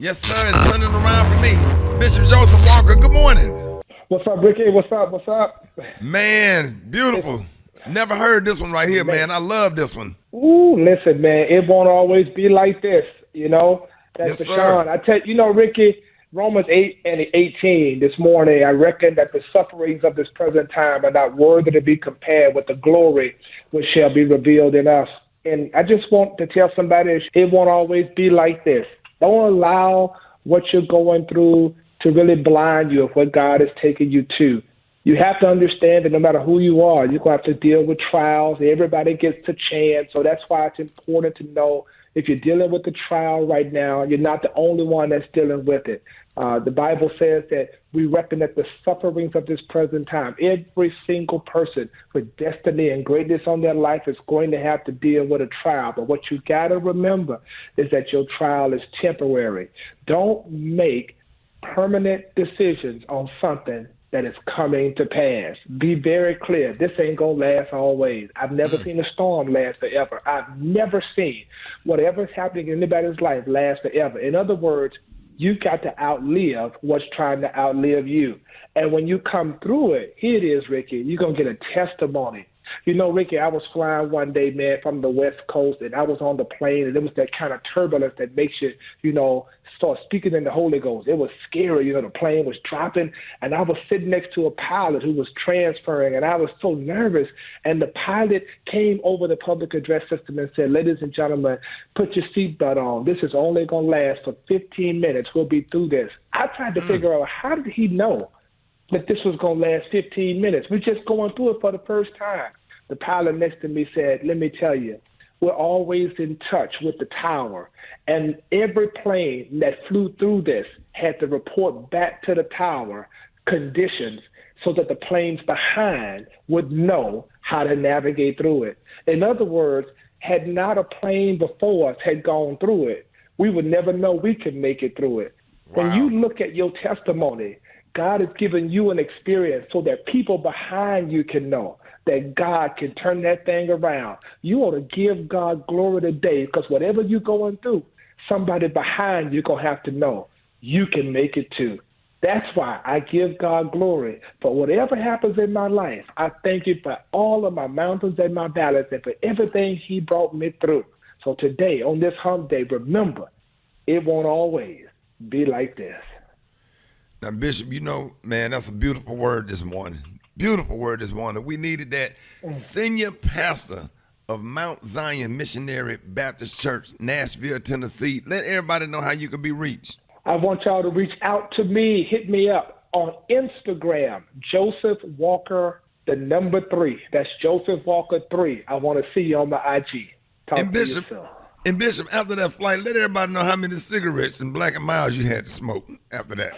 Yes, sir. It's turning around for me. Bishop Joseph Walker, good morning. What's up, Ricky? What's up? What's up? Man, beautiful. Never heard this one right here, man. I love this one. Ooh, listen, man. It won't always be like this, you know. That's Yes, for Sean. sir. I tell you, Ricky, Romans 8:18 this morning, I reckon that the sufferings of this present time are not worthy to be compared with the glory which shall be revealed in us. And I just want to tell somebody it won't always be like this. Don't allow what you're going through to really blind you of what God is taking you to. You have to understand that no matter who you are, you're going to have to deal with trials. Everybody gets a chance. So that's why it's important to know if you're dealing with the trial right now, you're not the only one that's dealing with it. The Bible says that we reckon that the sufferings of this present time, every single person with destiny and greatness on their life is going to have to deal with a trial. But what you got to remember is that your trial is temporary. Don't make permanent decisions on something that is coming to pass. Be very clear. This ain't going to last always. I've never seen a storm last forever. I've never seen whatever's happening in anybody's life last forever. In other words, you got to outlive what's trying to outlive you. And when you come through it, here it is, Ricky, you're going to get a testimony. Ricky, I was flying one day, man, from the West Coast, and I was on the plane, and it was that kind of turbulence that makes you, start speaking in the Holy Ghost. It was scary. The plane was dropping, and I was sitting next to a pilot who was transferring, and I was so nervous. And the pilot came over the public address system and said, "Ladies and gentlemen, put your seatbelt on. This is only going to last for 15 minutes. We'll be through this." I tried to figure out, how did he know that this was going to last 15 minutes? We're just going through it for the first time. The pilot next to me said, "Let me tell you, we're always in touch with the tower. And every plane that flew through this had to report back to the tower conditions so that the planes behind would know how to navigate through it." In other words, had not a plane before us had gone through it, we would never know we could make it through it. Wow. When you look at your testimony, God has given you an experience so that people behind you can know that God can turn that thing around. You ought to give God glory today, because whatever you're going through, somebody behind you going to have to know you can make it too. That's why I give God glory for whatever happens in my life. I thank you for all of my mountains and my valleys and for everything he brought me through. So today, on this hump day, remember, it won't always be like this. Now, Bishop, man, that's a beautiful word this morning. Beautiful word this morning. We needed that. Senior pastor of Mount Zion Missionary Baptist Church, Nashville, Tennessee. Let everybody know how you can be reached. I want y'all to reach out to me. Hit me up on Instagram, Joseph Walker, the number 3. That's Joseph Walker 3. I want to see you on my IG. Talk And to Bishop, you soon. And Bishop, after that flight, let everybody know how many cigarettes and Black and Milds you had to smoke after that.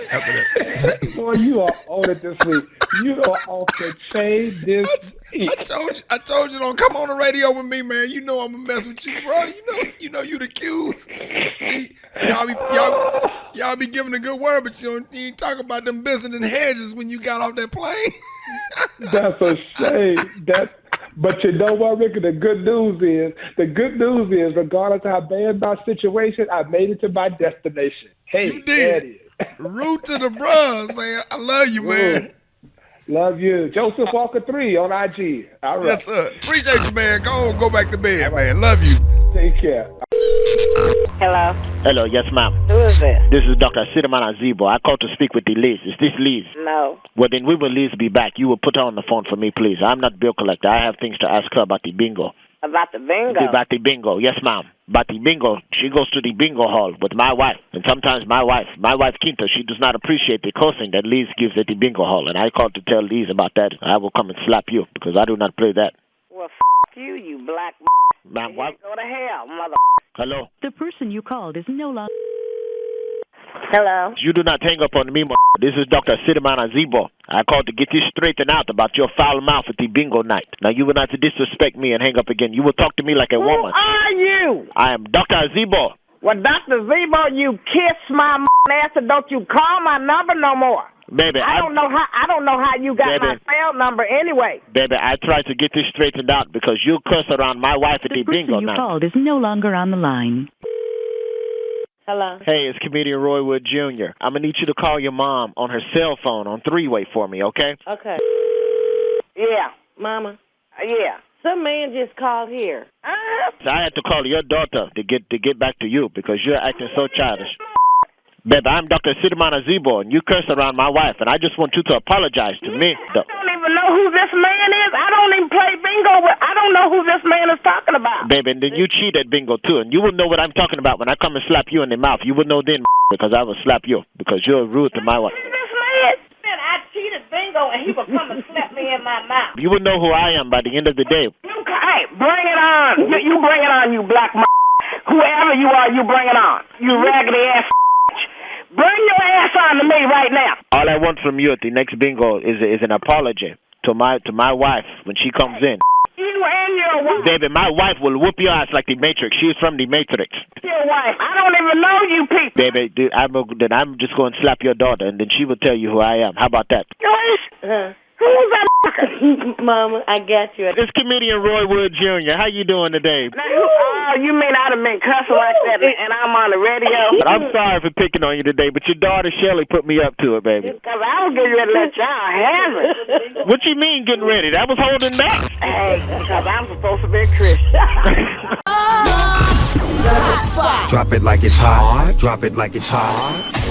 Boy, you are on it this week. You are off the chain this week. I told you don't come on the radio with me, man. You know I'm gonna mess with you, bro. You the Q's. See, y'all be giving a good word, but you ain't talk about them business and hedges when you got off that plane. That's a shame. But you know what, Ricky? The good news is, regardless of how bad my situation, I made it to my destination. Hey, you did. Root to the bros, man. I love you, man. Love you. Joseph Walker 3 on IG. All right. Yes, sir. Appreciate you, man. Go back to bed, man. Love you. Take care. Hello. Hello, yes, ma'am. Who is this? This is Dr. Sidaman Azibo. I called to speak with the Liz. Is this Liz? No. Well, then we will Liz be back. You will put her on the phone for me, please. I'm not bill collector. I have things to ask her about the bingo. About the bingo? About the bingo, yes, ma'am. About the bingo, she goes to the bingo hall with my wife. And sometimes my wife, Quinta, she does not appreciate the cursing that Liz gives at the bingo hall. And I called to tell Liz about that. I will come and slap you because I do not play that. Well, you, you black Ma'am, what? Go to hell, mother. Hello? The person you called is no longer... Hello. You do not hang up on me, This is Dr. Sidaman Azibo. I called to get you straightened out about your foul mouth at the bingo night. Now, you will not disrespect me and hang up again. You will talk to me like a woman. Who are you? I am Dr. Azibo. Well, Dr. Zebo, you kiss my ass and don't you call my number no more. Baby, I don't know how you got my cell number anyway. Baby, I tried to get this straightened out because you curse around my wife at the bingo night. The person you night. called is no longer on the line. Hello. Hey, it's comedian Roy Wood Jr. I'm going to need you to call your mom on her cell phone on three-way for me, okay? Okay. Yeah. Mama? Yeah. Some man just called here. So I had to call your daughter to get back to you because you're acting so childish. Baby, I'm Dr. Sidamana Zibo, and you curse around my wife, and I just want you to apologize to me. I don't even know who this man is. I don't even play bingo. I don't know who this man is talking about. Baby, and then you cheat at bingo, too, and you will know what I'm talking about when I come and slap you in the mouth. You will know then, because I will slap you, because you're rude to my wife. This man said I cheated bingo, and he will come and slap me in my mouth. You will know who I am by the end of the day. Hey, bring it on. You bring it on, you black whoever you are, you bring it on. You raggedy ass. Bring your ass on to me right now. All I want from you at the next bingo is an apology to my wife when she comes in. You and your wife. Baby, my wife will whoop your ass like the Matrix. She's from the Matrix. Your wife. I don't even know you people. Baby, then I'm just going to slap your daughter, and then she will tell you who I am. How about that? Who's that Mama, I got you. It's comedian Roy Wood Jr. How you doing today? Now, you mean I'd have been cussing like that and I'm on the radio? But I'm sorry for picking on you today, but your daughter Shelly put me up to it, baby. Because I was getting ready to let y'all have it. What you mean getting ready? That was holding back. Hey, because I'm supposed to be a Christian. Drop it like it's hot. Drop it like it's hot.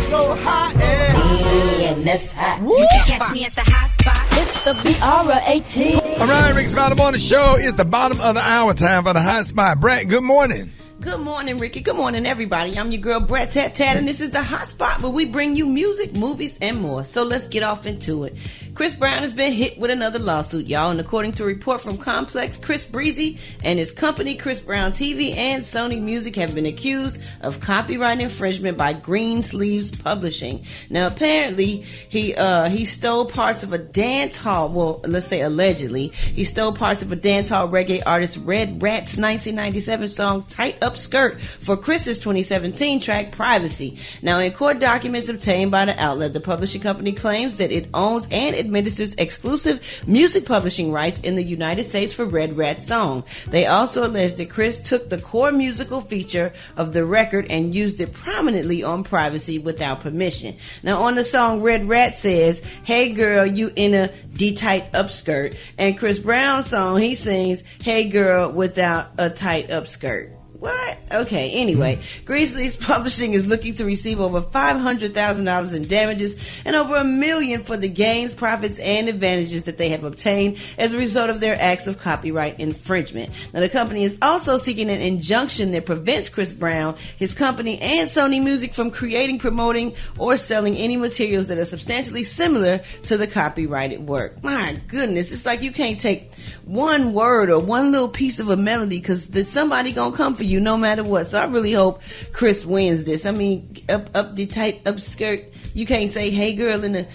So hot and that's hot. You can catch me at the hot spot. It's the BR18. All right, Rickey Smiley on the show. It's the bottom of the hour time for the hot spot. Brett, good morning. Good morning, Ricky. Good morning, everybody. I'm your girl, Brett Tat Tat, and this is the hot spot where we bring you music, movies, and more. So let's get off into it. Chris Brown has been hit with another lawsuit, y'all, and according to a report from Complex, Chris Breezy and his company, Chris Brown TV and Sony Music, have been accused of copyright infringement by Green Sleeves Publishing. Now, apparently, he stole parts of a dance hall, well, let's say allegedly, he stole parts of a dance hall reggae artist Red Rat's 1997 song, Tight Up Skirt, for Chris's 2017 track, Privacy. Now, in court documents obtained by the outlet, the publishing company claims that it owns and administers exclusive music publishing rights in the United States for Red Rat's song. They also allege that Chris took the core musical feature of the record and used it prominently on Privacy without permission. Now, on the song, Red Rat says, "Hey girl, you in a D-tight upskirt," and Chris Brown's song, he sings, "Hey girl, without a tight upskirt." What? Okay, anyway, Green Sleeves Publishing is looking to receive over $500,000 in damages and over $1 million for the gains, profits, and advantages that they have obtained as a result of their acts of copyright infringement. Now, the company is also seeking an injunction that prevents Chris Brown, his company, and Sony Music from creating, promoting, or selling any materials that are substantially similar to the copyrighted work. My goodness, it's like you can't take one word or one little piece of a melody because there's somebody gonna come for you no matter what. So I really hope Chris wins this. I mean, up the tight up skirt. You can't say "Hey girl" in the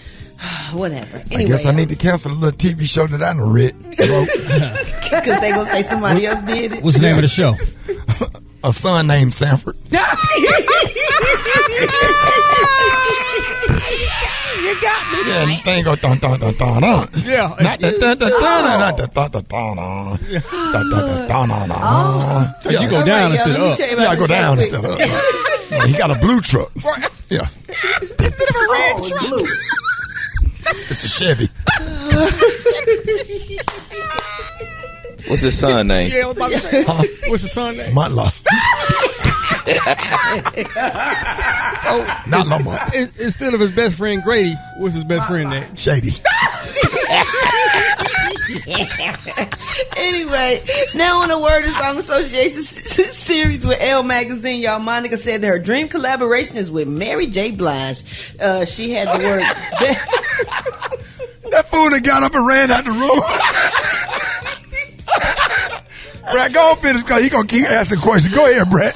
whatever. Anyway, I guess I need to cancel a little TV show that I done read. Because they gonna say somebody else did it. What's the name of the show? A son named Sanford. You got me. Yeah, and thing go dun dun dun dun dun. Yeah. Not dun dun dun dun dun dun dun dun dun dun. So you go down instead of up. Yeah, I go down instead of up. He got a blue truck. Yeah. Instead of a red truck. It's a Chevy. What's his son name? Yeah, I was about to say. What's his son name? Mutla. So, not Lamont. Instead of his best friend Grady, what's his best friend name? Shady. Anyway, now on the Word and Song Association series with Elle Magazine, y'all, Monica said that her dream collaboration is with Mary J. Blige. She had the word. That fool that got up and ran out the room. Brett, go on finish because he going to keep asking questions. Go ahead, Brett.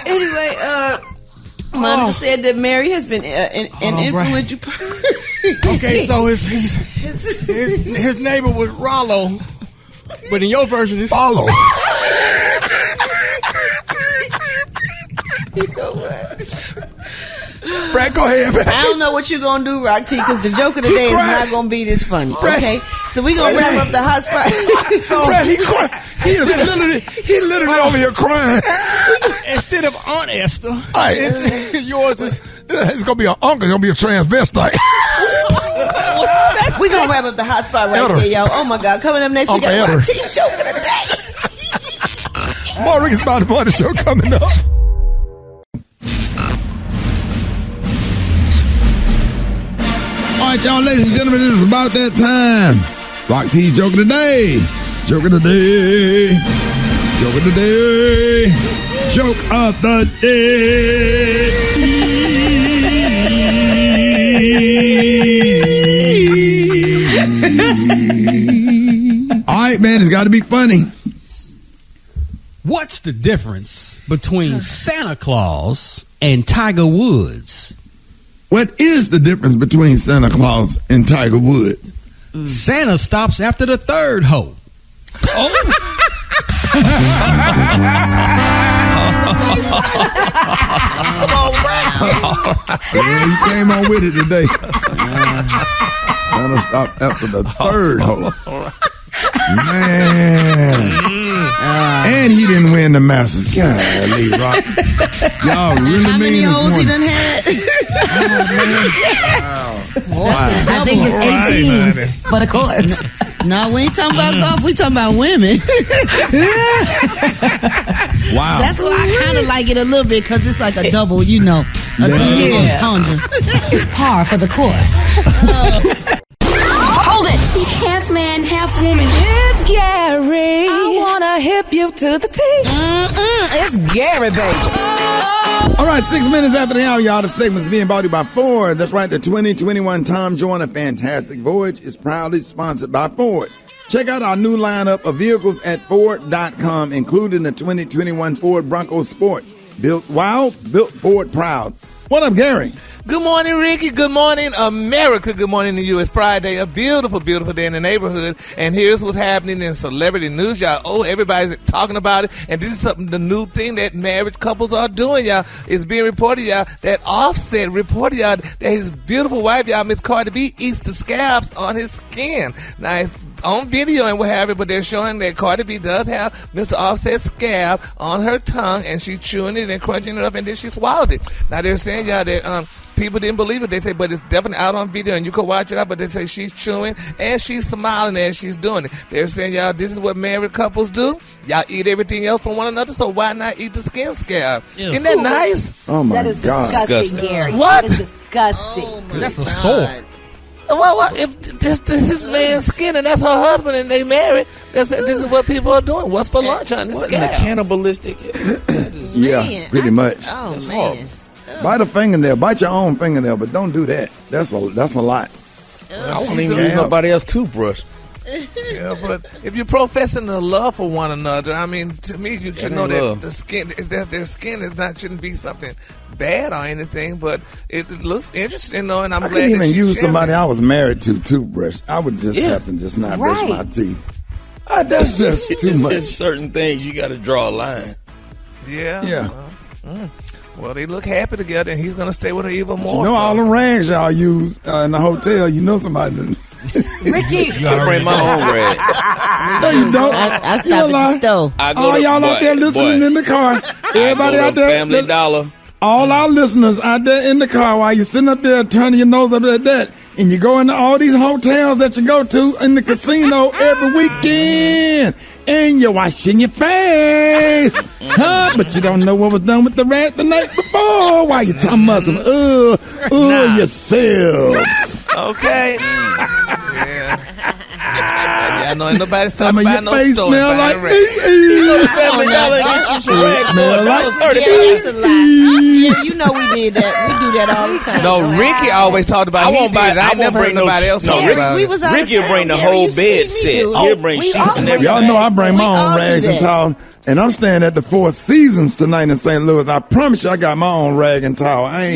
Anyway, Monica said that Mary has been an influential person. Okay, so his neighbor was Rollo, but in your version it's Follow. You know what? Brett, go ahead, man. I don't know what you're going to do, Rock T, because the joke of the day is not going to be this funny. Okay? So we're going to wrap up the hot spot. So Brett, he literally over here crying. Instead of Aunt Esther, yours is. It's gonna be an uncle. It's gonna be a transvestite. We're going to wrap up the hot spot right there, y'all. Oh, my God. Coming up next, we got our teen joke of the day. More Rickey Smiley Morning Show coming up. All right, y'all, ladies and gentlemen, it is about that time. Rock T joke of the day. Joke of the day. Joke of the day. Joke of the day. All right, man, it's got to be funny. What's the difference between Santa Claus and Tiger Woods? What is the difference between Santa Claus and Tiger Woods? Santa stops after the third hole. Oh. Come on, Brown. Yeah, he came on with it today. Santa stopped after the third hole. Man. And he didn't win the Masters. Golly, Rock. Y'all really how many mean holes he this done had? Wow. I think it's 18, but of course. No, we ain't talking about golf. We talking about women. Wow. That's why I kind of like it a little bit because it's like a double, a double entendre. It's par for the course. Hold it! He's half man, half woman. It's Gary. I wanna hip you to the T. It's Gary, baby. All right, 6 minutes after the hour, y'all. The segment's being brought to you by Ford. That's right, the 2021 Tom Joyner Fantastic Voyage is proudly sponsored by Ford. Check out our new lineup of vehicles at Ford.com, including the 2021 Ford Bronco Sport. Built wild, built Ford proud. What up, Gary? Good morning, Ricky. Good morning, America. Good morning to you. It's Friday, a beautiful, beautiful day in the neighborhood. And here's what's happening in celebrity news, y'all. Oh, everybody's talking about it. And this is something, the new thing that married couples are doing, y'all. It's being reported, y'all, that Offset reported, y'all, that his beautiful wife, y'all, Miss Cardi B, eats the scabs on his skin. Now, it's on video and what have you, but they're showing that Cardi B does have Mr. Offset's scab on her tongue, and she's chewing it and crunching it up, and then she swallowed it. Now, they're saying, y'all, that people didn't believe it. They say, but it's definitely out on video, and you can watch it out, but they say she's chewing, and she's smiling as she's doing it. They're saying, y'all, this is what married couples do. Y'all eat everything else from one another, so why not eat the skin scab? Ew. Isn't that nice? Oh, my God. That is disgusting, Gary. What? That is disgusting. Oh, that's a sore. Well, if this is man's skin and that's her husband and they married, this is what people are doing. What's for lunch, honey? What in the cannibalistic? Yeah, pretty much. That's horrible. Bite a fingernail. Bite your own fingernail, but don't do that. That's a lot. I won't even use nobody else's toothbrush. Yeah, but if you're professing the love for one another, I mean, to me, you should know that the skin, their skin shouldn't be something bad or anything, but it looks interesting, though, and I'm glad that couldn't even use somebody that. I was married to toothbrush. I would just have to just not brush my teeth. That's just too much. There's certain things you got to draw a line. Yeah. Well, they look happy together, and he's going to stay with her even more. You know, all the rags y'all use in the hotel, you know somebody didn't. Ricky, I bring my own rag. No, you don't. I stop at the stove. All y'all out there listening in the car. Everybody out there. Family Dollar. All our listeners out there in the car while you're sitting up there turning your nose up at that, and you go into all these hotels that you go to in the casino every weekend, and you're washing your face, but you don't know what was done with the rat the night before. Why you talking about some yourselves? Okay. Yeah. I know ain't nobody's talking about no face store. Smell like Family Dollar gets you some rags. Smell like that's a lie. Yeah, you know we did that. We do that all the time. No, Ricky always talked about. I won't buy it. I never heard nobody else talk about it. Ricky will bring the whole bed set. He'll bring sheets and everything. Y'all know I bring my own rags and towels. And I'm staying at the Four Seasons tonight in St. Louis. I promise you, I got my own rag and towel. I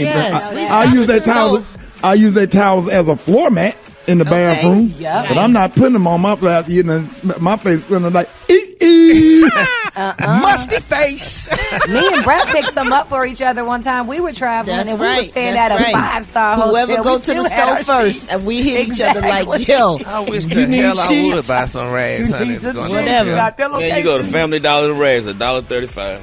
use that towel. I use that towels as a floor mat in the bathroom, but I'm not putting them on my flat. You know, my face feeling like musty face. Me and Brett picked some up for each other one time. We were traveling and we were staying at a 5-star hotel. Whoever go to the store first, and we hit each other like, yo. I wish the hell I would buy some rags, honey. Whatever. Yeah, you go to Family Dollar rags, $1.35.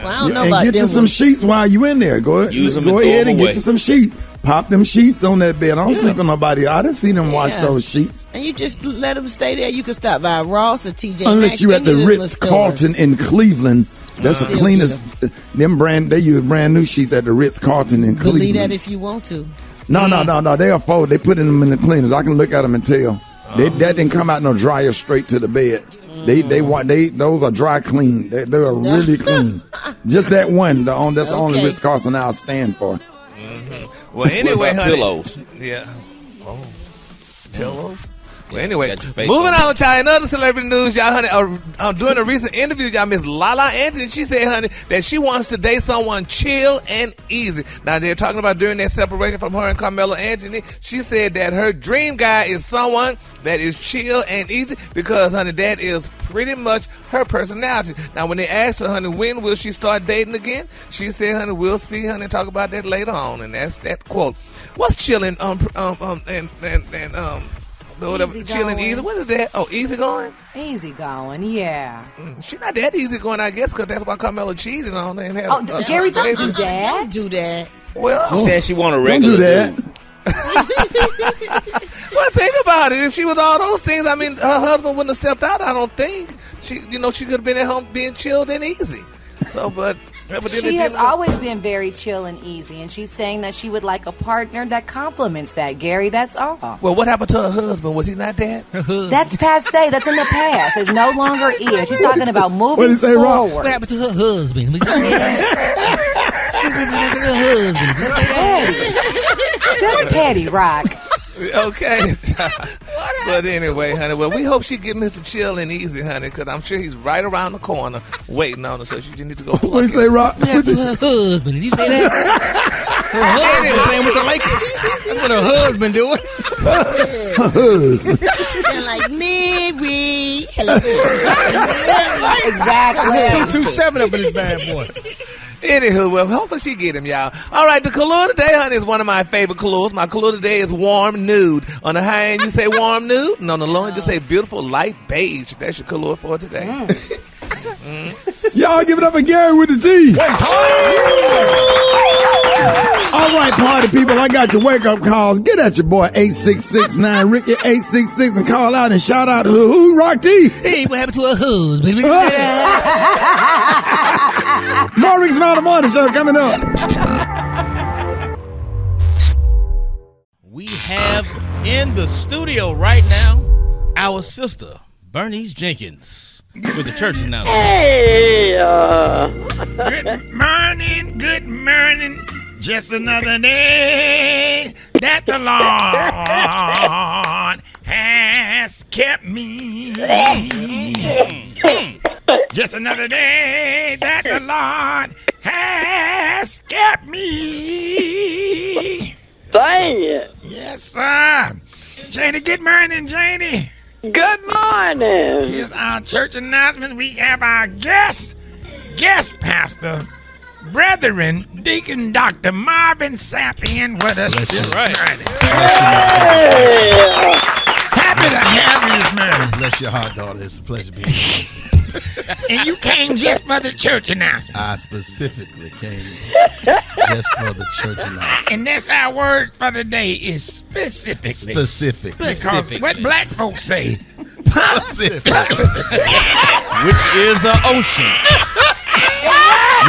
Well, I don't know and about get you some sheets while you in there. Go ahead and get you some sheets. Pop them sheets on that bed. I don't sleep on nobody. I didn't see them wash those sheets. And you just let them stay there. You can stop by Ross or TJ Unless Maxx, you at the Ritz-Carlton in Cleveland. That's the cleanest. They use brand new sheets at the Ritz-Carlton in Cleveland. Believe that if you want to. No. They are folded. They put them in the cleaners. I can look at them and tell. That didn't come out no dryer straight to the bed. Those are dry clean. They are really clean. Just that one. That's the only Ritz-Carlton I'll stand for. Well, anyway, honey. Pillows. Yeah. Oh, pillows. Well, anyway, moving on, y'all. In other celebrity news, y'all, honey, during a recent interview, y'all, Miss Lala Anthony, she said, honey, that she wants to date someone chill and easy. Now, they're talking about during their separation from her and Carmelo Anthony. She said that her dream guy is someone that is chill and easy because, honey, that is pretty much her personality. Now, when they asked her, honey, when will she start dating again? She said, honey, we'll see, honey, talk about that later on. And that's that quote. What's chilling, whatever, chilling easy. What is that? Oh, easy going? Easy going, yeah. She's not that easy going, I guess, because that's why Carmelo cheated on her. And had Gary, don't do that. Don't do that. Well, she said she want a regular dude. Well, think about it. If she was all those things, I mean, her husband wouldn't have stepped out. I don't think she could have been at home being chilled and easy. So, but she has always been very chill and easy, and she's saying that she would like a partner that complements that, Gary. That's all. Well, what happened to her husband? Was he not that? That's passe. That's in the past. It no longer is. She's talking about moving forward. What happened to her husband? Just petty, Rock. Okay. But anyway, honey, well, we hope she get Mr. Chill and Easy, honey, because I'm sure he's right around the corner waiting on her, so she just need to go. What you say, Rock? What happened to her husband? Did you say that? Her husband playing with the Lakers. That's what her husband doing. Her husband. Sound like Mary. Hello. Exactly. 227 up in this bad boy. Anywho, well, hopefully she get him, y'all. All right, the color today, honey, is one of my favorite colors. My color today is warm nude. On the high end, you say warm nude, and on the low end, you say beautiful light beige. That's your color for today. Y'all give it up for Gary with the T. One time. All right, party people, I got your wake-up calls. Get at your boy, 8669 Ricky 866, and call out and shout out to who, Rock T? Hey, what happened to her husband? More Rickey Smiley Morning Show coming up. We have in the studio right now our sister, Bernice Jenkins, with the church announcement. Hey, Good morning. Just another day that the Lord has kept me. Just another day that the Lord has kept me. Dang it. Yes, sir. Janie, good morning, Janie. Good morning. Here's our church announcement. We have our guest pastor, Brethren, Deacon Dr. Marvin Sapp in with us this morning. Happy to have you this morning. Bless your heart, daughter. It's a pleasure being here. And you came just for the church announcement. I specifically came just for the church announcement. And that's our word for the day is specifically. Because what black folks say, Pacific. Which is an ocean.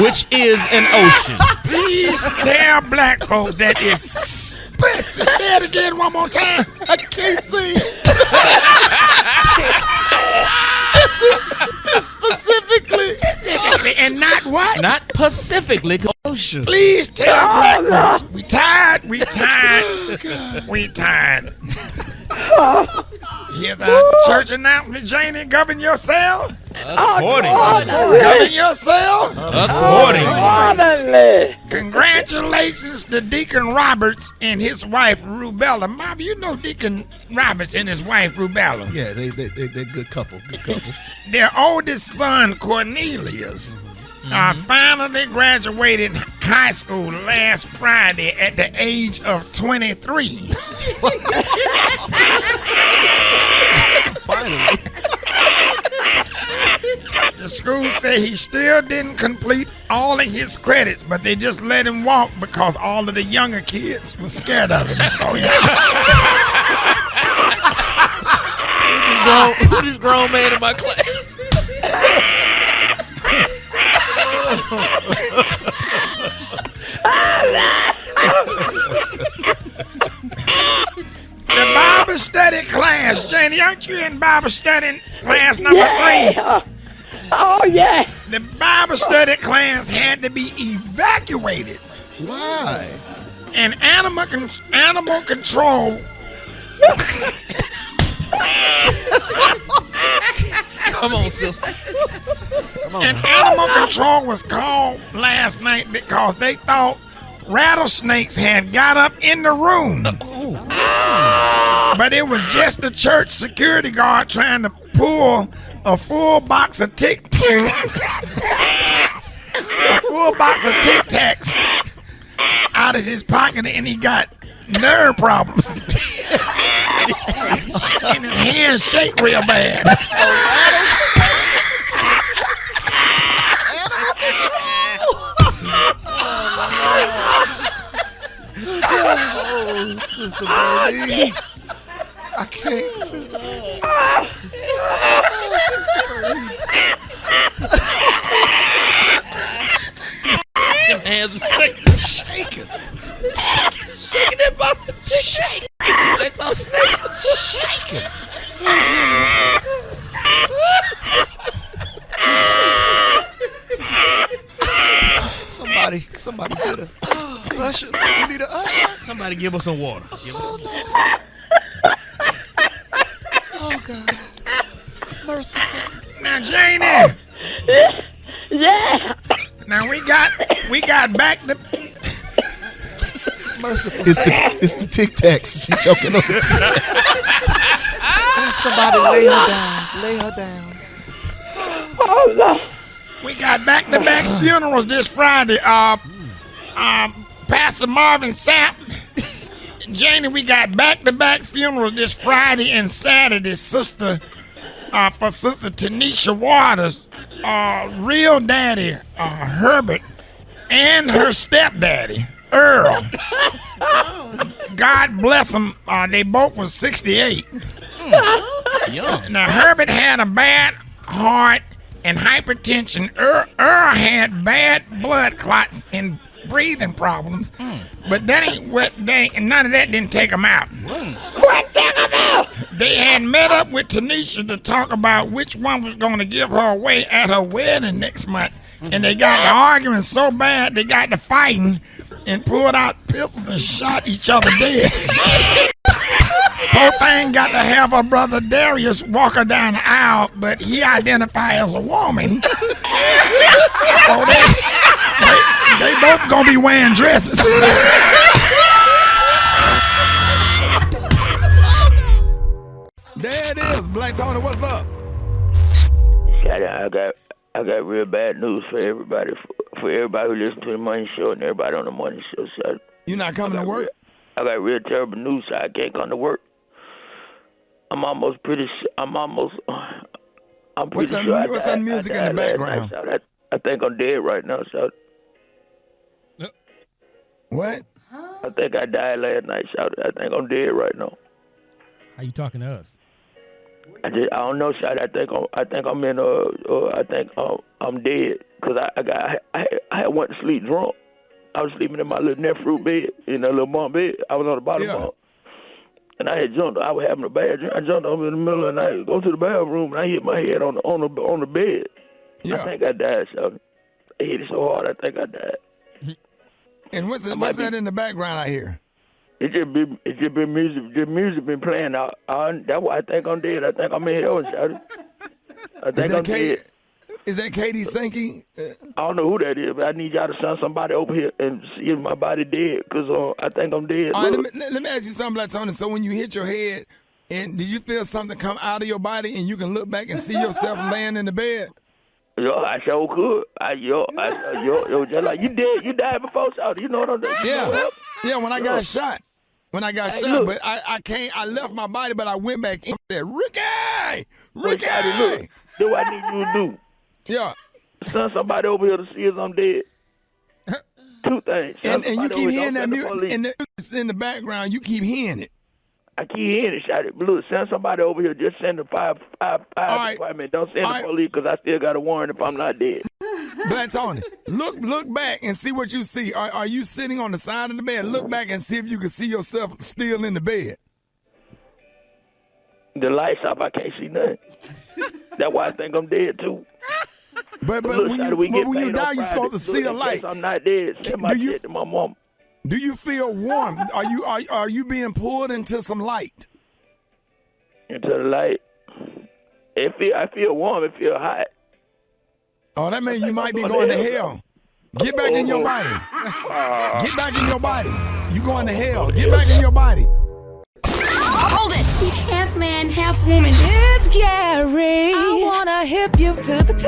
Which is an ocean. Please tell black folks that is specific. Say it again one more time. I can't see. Specifically. And not what? Not Pacifically. Ocean. Please tell black folks. We tired. Here's our church announcement. Janie, govern yourself. Govern yourself. Accordingly. Congratulations to Deacon Roberts and his wife, Rubella. Mom, you know Deacon Roberts and his wife, Rubella. Yeah, they're good couple. Their oldest son, Cornelius, finally graduated high school last Friday at the age of 23. Finally. The school said he still didn't complete all of his credits, but they just let him walk because all of the younger kids were scared of him. So Who's this grown man in my class? The Bible study class. Janie, aren't you in Bible study class number 3? Oh, yeah. The Bible study class had to be evacuated. Why? And animal control. Come on, sister. Come on. And animal control was called last night because they thought rattlesnakes had got up in the room. But it was just the church security guard trying to pull a full box of Tic Tacs out of his pocket, and he got nerve problems. And his hands shake real bad. Oh, Sister Bernice. I can't, Sister Bernice. Oh, Sister Bernice. Them hands shaking that box of shake. Like those snakes shaking. Somebody get a usher. You need a usher? Somebody give us some water. Oh, God. Merciful. Now, Janie. Yeah. Now we got back to Merciful. It's the Tic Tacs. She choking on the Tic Tacs. Somebody lay her down. Lay her down. Oh, no. We got back-to-back funerals this Friday. Pastor Marvin Sapp. Janie, we got back-to-back funerals this Friday and Saturday. For Sister Tanisha Waters, real daddy, Herbert, and her stepdaddy, Earl. God bless them. They both was 68. Now, Herbert had a bad heart and hypertension. Earl had bad blood clots and breathing problems, but none of that didn't take him out. They had met up with Tanisha to talk about which one was going to give her away at her wedding next month, and they got to arguing so bad they got to fighting and pulled out pistols and shot each other dead. Poor thing got to have her brother Darius walk her down the aisle, but he identified as a woman. So they both gonna be wearing dresses. There it is, Black Tony. What's up? I got real bad news for everybody. For everybody who listens to the morning show and everybody on the morning show. So you not coming to work? I got real terrible news. So I can't come to work. I'm pretty sure. What's that music in the background? I think I'm dead right now. So. What? I think I died last night. So I think I'm dead right now. How you talking to us? I don't know, Shot. I think I'm dead because I had went to sleep drunk. I was sleeping in my little nephew bed, in a little bunk bed. I was on the bottom bunk. And I had jumped. I was having a bad dream. I jumped over in the middle of the night, go to the bathroom, and I hit my head on the bed. Yeah. I think I died, so I hit it so hard. I think I died. And what's that in the background I hear? It just been music. The music been playing. That's why I think I'm dead. I think I'm in hell, Shawty. I think I'm dead. Is that Katie Sankey? I don't know who that is, but I need y'all to send somebody over here and see if my body dead, because I think I'm dead. All right, let me ask you something, Black Tony. So when you hit your head, and did you feel something come out of your body, and you can look back and see yourself laying in the bed? Yo, I sure could. Yo, just like you did. You died before, Shawty. You know what I'm saying? Yeah, when I got shot. When I got shot, but I can't. I left my body, but I went back in there. Rickey! Look, do what I need you to do. Yeah. Send somebody over here to see us. I'm dead. Two things. And you keep hearing that music in the background. You keep hearing it. I keep hearing it. Shout it, Blue. Send somebody over here. Just send the fire department. Don't send the police because I still got a warrant if I'm not dead. Black Tony, look back and see what you see. Are you sitting on the side of the bed? Look back and see if you can see yourself still in the bed. The lights off. I can't see nothing. That's why I think I'm dead too. But when you die, you're supposed to see a light. I'm not dead. Send my shit to my mom. Do you feel warm? Are you being pulled into some light? Into the light. I feel warm. It feel hot. Oh, that means you might be going to hell. Get back in your body. Get back in your body. You going to hell. Get back in your body. Hold it. He's half man, half woman. It's Gary. I wanna hip you to the T.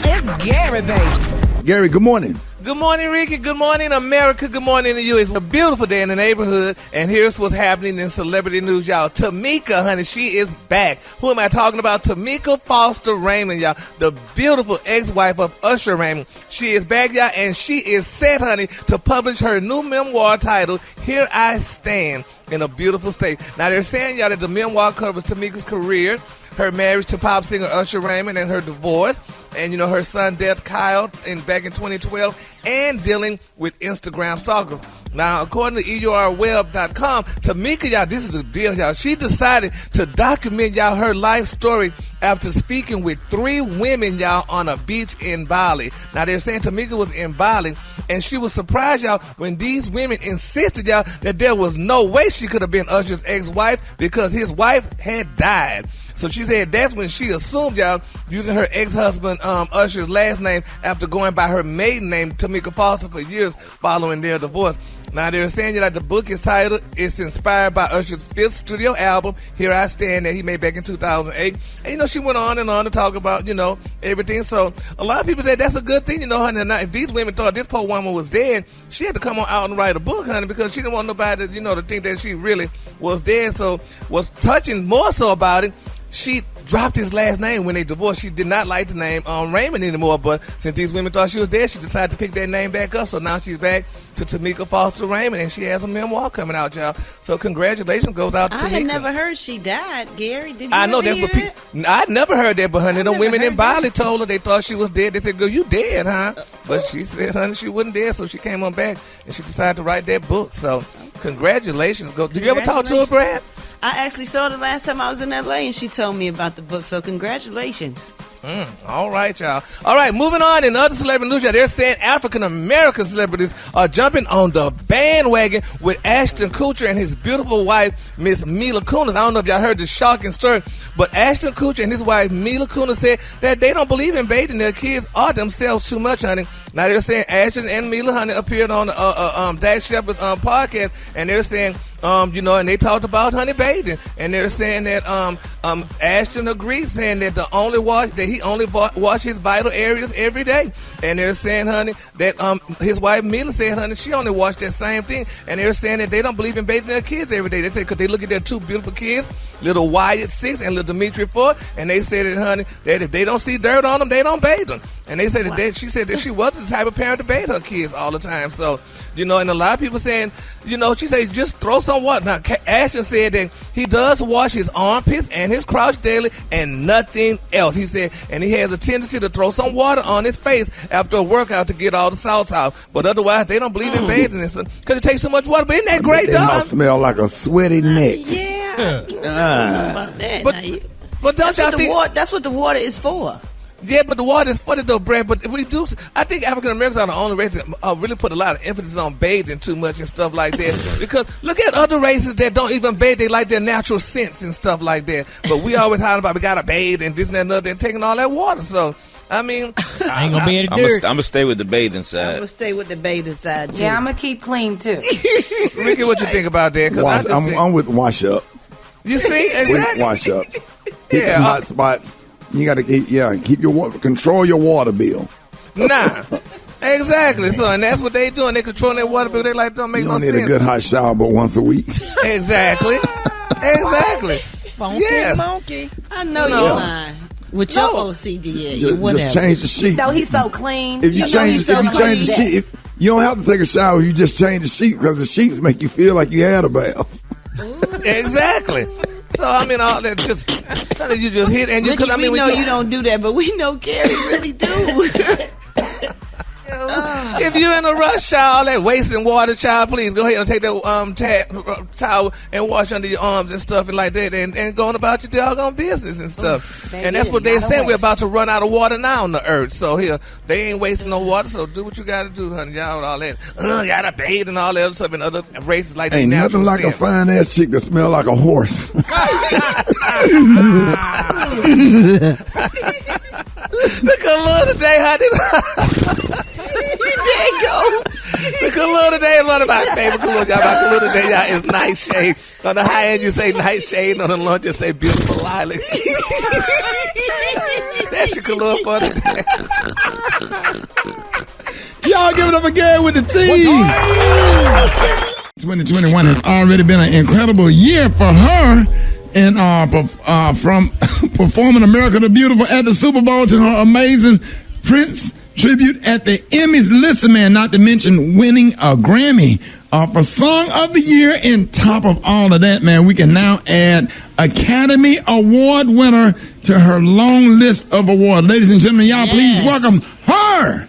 It's Gary, baby. Gary, good morning. Good morning, Ricky. Good morning, America. Good morning to you. It's a beautiful day in the neighborhood, and here's what's happening in celebrity news, y'all. Tamika, honey, she is back. Who am I talking about? Tamika Foster Raymond, y'all, the beautiful ex-wife of Usher Raymond. She is back, y'all, and she is set, honey, to publish her new memoir titled Here I Stand, in a beautiful state. Now, they're saying, y'all, that the memoir covers Tamika's career, her marriage to pop singer Usher Raymond, and her divorce, and, you know, her son, death, Kyle, back in 2012, and dealing with Instagram stalkers. Now, according to EURweb.com, Tamika, y'all, this is the deal, y'all. She decided to document, y'all, her life story after speaking with 3 women, y'all, on a beach in Bali. Now, they're saying Tamika was in Bali, and she was surprised, y'all, when these women insisted, y'all, that there was no way she could have been Usher's ex-wife because his wife had died. So she said that's when she assumed, y'all, using her ex-husband Usher's last name after going by her maiden name, Tamika Foster, for years following their divorce. Now, they're saying that the book is titled, it's inspired by Usher's 5th studio album, Here I Stand, that he made back in 2008. And, you know, she went on and on to talk about, you know, everything. So a lot of people said that's a good thing, you know, honey. Now, if these women thought this poor woman was dead, she had to come on out and write a book, honey, because she didn't want nobody, you know, to think that she really was dead. So what's touching more so about it, she dropped his last name when they divorced. She did not like the name Raymond anymore, but since these women thought she was dead, she decided to pick that name back up. So now she's back to Tamika Foster Raymond, and she has a memoir coming out, y'all. So congratulations goes out to Tamika. I had never heard she died, Gary. Did you I know that's what I never heard that, but honey, them women in Bali told her they thought she was dead. They said, "Girl, you dead, huh?" But she said, honey, she wasn't dead, so she came on back and she decided to write that book. So congratulations. Did you ever talk to her, Brad? I actually saw her the last time I was in LA, and she told me about the book, so congratulations. All right, y'all. All right, moving on in other celebrity news, y'all. They're saying African-American celebrities are jumping on the bandwagon with Ashton Kutcher and his beautiful wife, Miss Mila Kunis. I don't know if y'all heard the shocking story, but Ashton Kutcher and his wife, Mila Kunis, said that they don't believe in bathing their kids or themselves too much, honey. Now, they're saying Ashton and Mila, honey, appeared on Dax Shepard's podcast, and they're saying, you know, and they talked about honey bathing, and they're saying that Ashton agrees, saying that he only washes vital areas every day, and they're saying, honey, that his wife Mila said, honey, she only washed that same thing, and they're saying that they don't believe in bathing their kids every day. They say because they look at their 2 beautiful kids, little Wyatt 6 and little Dimitri 4, and they said that, honey, that if they don't see dirt on them, they don't bathe them, and they said that she said that she wasn't the type of parent to bathe her kids all the time. So, you know, and a lot of people saying, you know, she said just throw some water. Now, Ashton said that he does wash his armpits and his crotch daily and nothing else. He said, and he has a tendency to throw some water on his face after a workout to get all the salts out. But otherwise, they don't believe in bathing because it takes so much water. But isn't that great, dog? It must smell like a sweaty neck. Yeah. You know about that. But don't y'all think that's what the water is for? Yeah, but the water is funny though, Brad. But we do. I think African Americans are the only race that really put a lot of emphasis on bathing too much and stuff like that. Because look at other races that don't even bathe; they like their natural scents and stuff like that. But we always holler about we gotta bathe and this and that and other, and taking all that water. So I mean, I ain't gonna be able to do it. I'm gonna stay with the bathing side. I'm gonna stay with the bathing side too. Yeah, I'm gonna keep clean too. Ricky, what you think about that? I'm with wash up. You see, exactly. Wash up. Hit some hot spots. You got to keep your water, control your water bill. Nah, exactly. So, and that's what they doing. They control their water bill. They like don't make no sense. You don't need a good hot shower, but once a week. Exactly. Monkey. I know you're lying. With your OCD, just change the sheet. No, he's so clean. If you change the sheet, you don't have to take a shower. You just change the sheet because the sheets make you feel like you had a bath. Exactly. So I mean, all that you just hit and you. Ricky, I mean, we know you don't do that, but we know Gary really do. If you're in a rush, child, all that wasting water, child, please go ahead and take that towel and wash under your arms and stuff and like that, and going about your doggone business and stuff. And that's what they're saying. We're about to run out of water now on the earth. So here, they ain't wasting no water. So do what you got to do, honey. Y'all all that. Gotta bathe and all that other stuff in other races like that. Ain't nothing like a fine ass chick that smell like a horse. The color today, honey. There you go. The color today is one of my favorite colors. Y'all, my color today, y'all, is nightshade. On the high end, you say nightshade. On the low, you say beautiful lilac. That's your color for today. Y'all give it up again with the team. 2021 has already been an incredible year for her. And from performing America the Beautiful at the Super Bowl to her amazing Prince tribute at the Emmys. Listen, man, not to mention winning a Grammy for Song of the Year. And top of all of that, man, we can now add Academy Award winner to her long list of awards. Ladies and gentlemen, y'all please welcome her.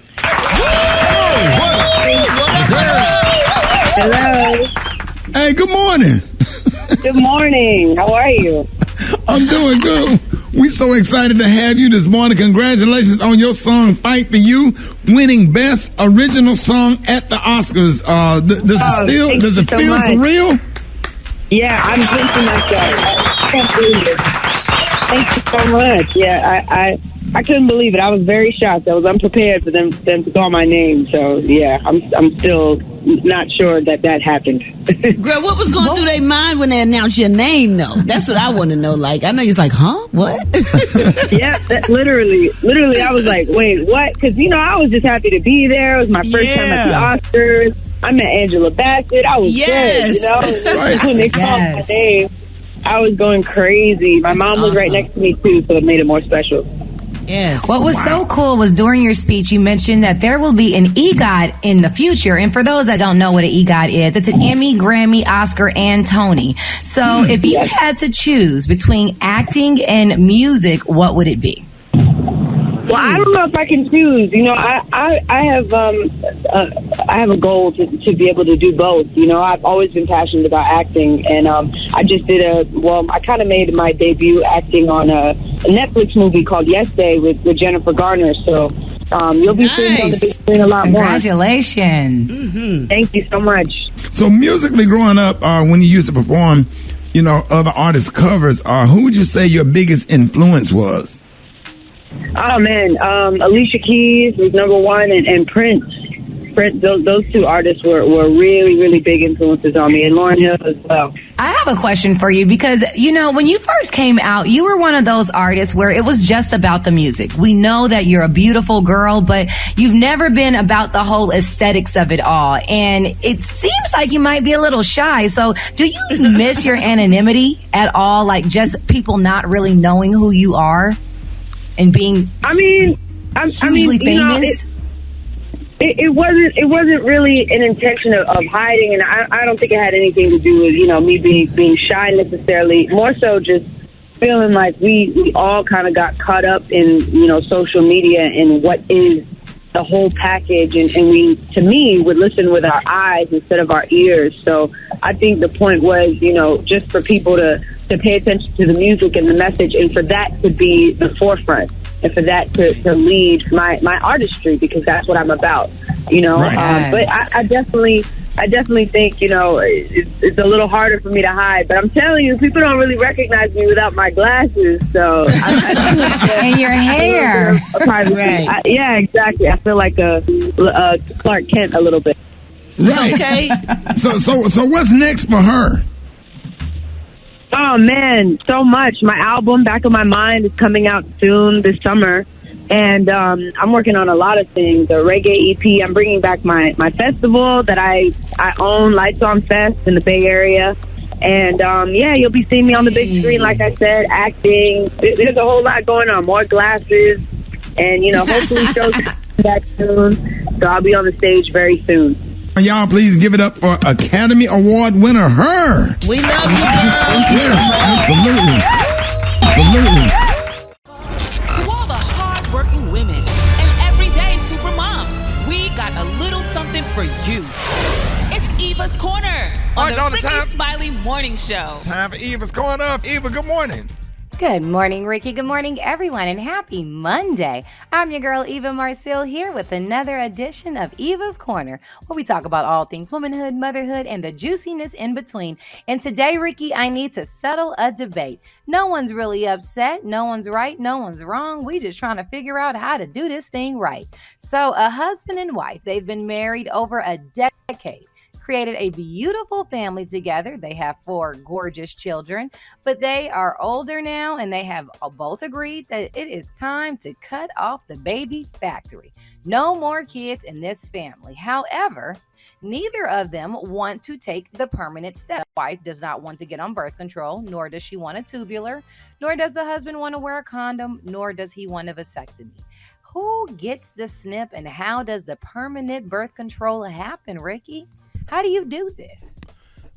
Hello. Hey, good morning. Good morning. How are you? I'm doing good. We're so excited to have you this morning. Congratulations on your song, Fight For You, winning Best Original Song at the Oscars. Does it feel surreal? Yeah, I'm thinking myself. I can't believe it. Thank you so much. Yeah, I couldn't believe it. I was very shocked. I was unprepared for them to call my name. So, yeah, I'm still not sure that happened. Girl, what was going through their mind when they announced your name, though? That's what I want to know. Like, I know you're like, huh? What? Yeah, literally, I was like, wait, what? Because, I was just happy to be there. It was my first time at the Oscars. I met Angela Bassett. I was good, When they called my name, I was going crazy. My mom was right next to me, too, so it made it more special. Yes. What was so cool was during your speech, you mentioned that there will be an EGOT in the future. And for those that don't know what an EGOT is, it's an Emmy, Grammy, Oscar, and Tony. So if you had to choose between acting and music, what would it be? Well, I don't know if I can choose. I have a goal to be able to do both. I've always been passionate about acting, and I just did I kind of made my debut acting on a Netflix movie called Yesterday with Jennifer Garner. So you'll be seeing on the big screen a lot Congratulations. more. Congratulations. Thank you so much. So musically growing up, when you used to perform, other artists' covers, who would you say your biggest influence was? Oh, man. Alicia Keys was number one, and Prince. Those two artists were really, really big influences on me, and Lauryn Hill as well. I have a question for you because, when you first came out, you were one of those artists where it was just about the music. We know that you're a beautiful girl, but you've never been about the whole aesthetics of it all. And it seems like you might be a little shy. So do you miss your anonymity at all? Like just people not really knowing who you are and being hugely famous? It wasn't really an intention of hiding, and I don't think it had anything to do with me being shy necessarily. More so, just feeling like we all kind of got caught up in social media and what is the whole package, and we would listen with our eyes instead of our ears. So I think the point was just for people to pay attention to the music and the message, and for that to be the forefront. And for that to lead my artistry, because that's what I'm about, Right. But I definitely think, it's a little harder for me to hide. But I'm telling you, people don't really recognize me without my glasses. So and your hair. Right. Yeah, exactly. I feel like a Clark Kent a little bit. Right. Okay. So what's next for her? Oh, man, so much. My album, Back of My Mind, is coming out soon this summer. And I'm working on a lot of things. A reggae EP. I'm bringing back my festival that I own, Lights On Fest in the Bay Area. And, you'll be seeing me on the big screen, like I said, acting. There's a whole lot going on. More glasses. And, hopefully shows back soon. So I'll be on the stage very soon. Y'all, please give it up for Academy Award winner, her. We love you, girl. Yes, absolutely. Absolutely. To all the hard-working women and everyday super moms, we got a little something for you. It's Evas Corner on the Rickey Smiley Morning Show. Time for Evas Corner. Eva, good morning. Good morning, Ricky. Good morning, everyone, and happy Monday. I'm your girl, Eva Marcille, here with another edition of Eva's Corner, where we talk about all things womanhood, motherhood, and the juiciness in between. And today, Ricky, I need to settle a debate. No one's really upset. No one's right. No one's wrong. We just trying to figure out how to do this thing right. So a husband and wife, they've been married over a decade. Created a beautiful family together. They have 4 gorgeous children, but they are older now and they have both agreed that it is time to cut off the baby factory. No more kids in this family. However, neither of them want to take the permanent step. The wife does not want to get on birth control, nor does she want a tubular, nor does the husband want to wear a condom, nor does he want a vasectomy. Who gets the snip and how does the permanent birth control happen, Ricky? How do you do this?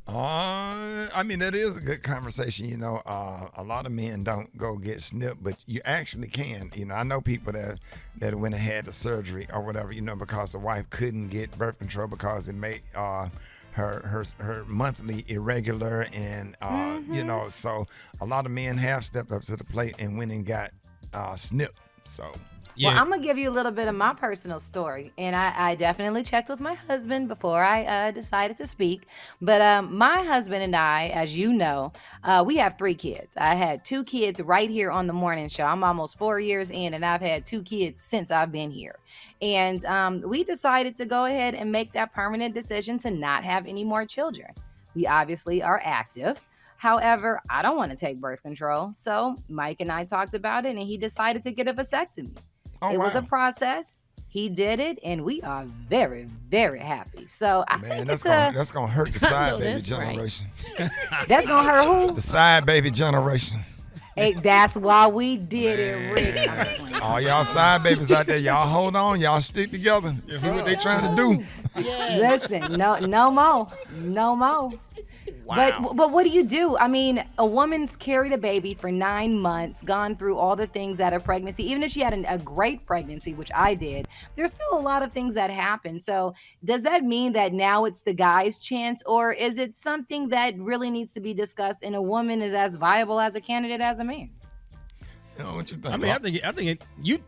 That is a good conversation. A lot of men don't go get snipped, but you actually can. I know people that went and had the surgery or whatever, because the wife couldn't get birth control because it made her monthly irregular, and so a lot of men have stepped up to the plate and went and got snipped. So. Yeah. Well, I'm going to give you a little bit of my personal story. And I definitely checked with my husband before I decided to speak. But my husband and I, as you know, we have 3 kids. I had 2 kids right here on the morning show. I'm almost 4 years in, and I've had 2 kids since I've been here. And we decided to go ahead and make that permanent decision to not have any more children. We obviously are active. However, I don't want to take birth control. So Mike and I talked about it, and he decided to get a vasectomy. It was a process. He did it, and we are very, very happy. So I think that's gonna hurt the side baby generation. Right. That's gonna hurt who? The side baby generation. Hey, that's why we did it, Rick. All y'all side babies out there, y'all hold on, y'all stick together. See what they trying to do. Yes. Listen, no more. Wow. But what do you do? I mean, a woman's carried a baby for 9 months, gone through all the things that a pregnancy, even if she had a great pregnancy, which I did, there's still a lot of things that happen. So does that mean that now it's the guy's chance, or is it something that really needs to be discussed and a woman is as viable as a candidate as a man? What you think? I think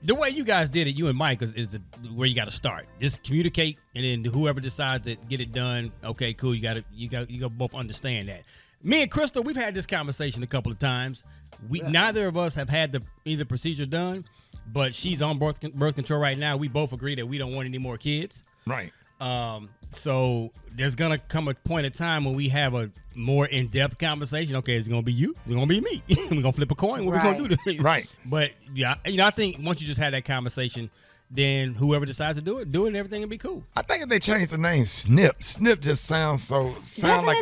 the way you guys did it, you and Mike, is where you got to start. Just communicate, and then whoever decides to get it done, okay, cool. You got to both understand that. Me and Crystal, we've had this conversation a couple of times. Neither of us have had either procedure done, but she's on birth control right now. We both agree that we don't want any more kids. Right. So there's gonna come a point in time when we have a more in-depth conversation. Okay, is it gonna be you? Is it gonna be me? We're gonna flip a coin. What we gonna do this? Right. But yeah, I think once you just had that conversation, then whoever decides to do it, and everything will be cool. I think if they change the name Snip just sounds so. It sounds like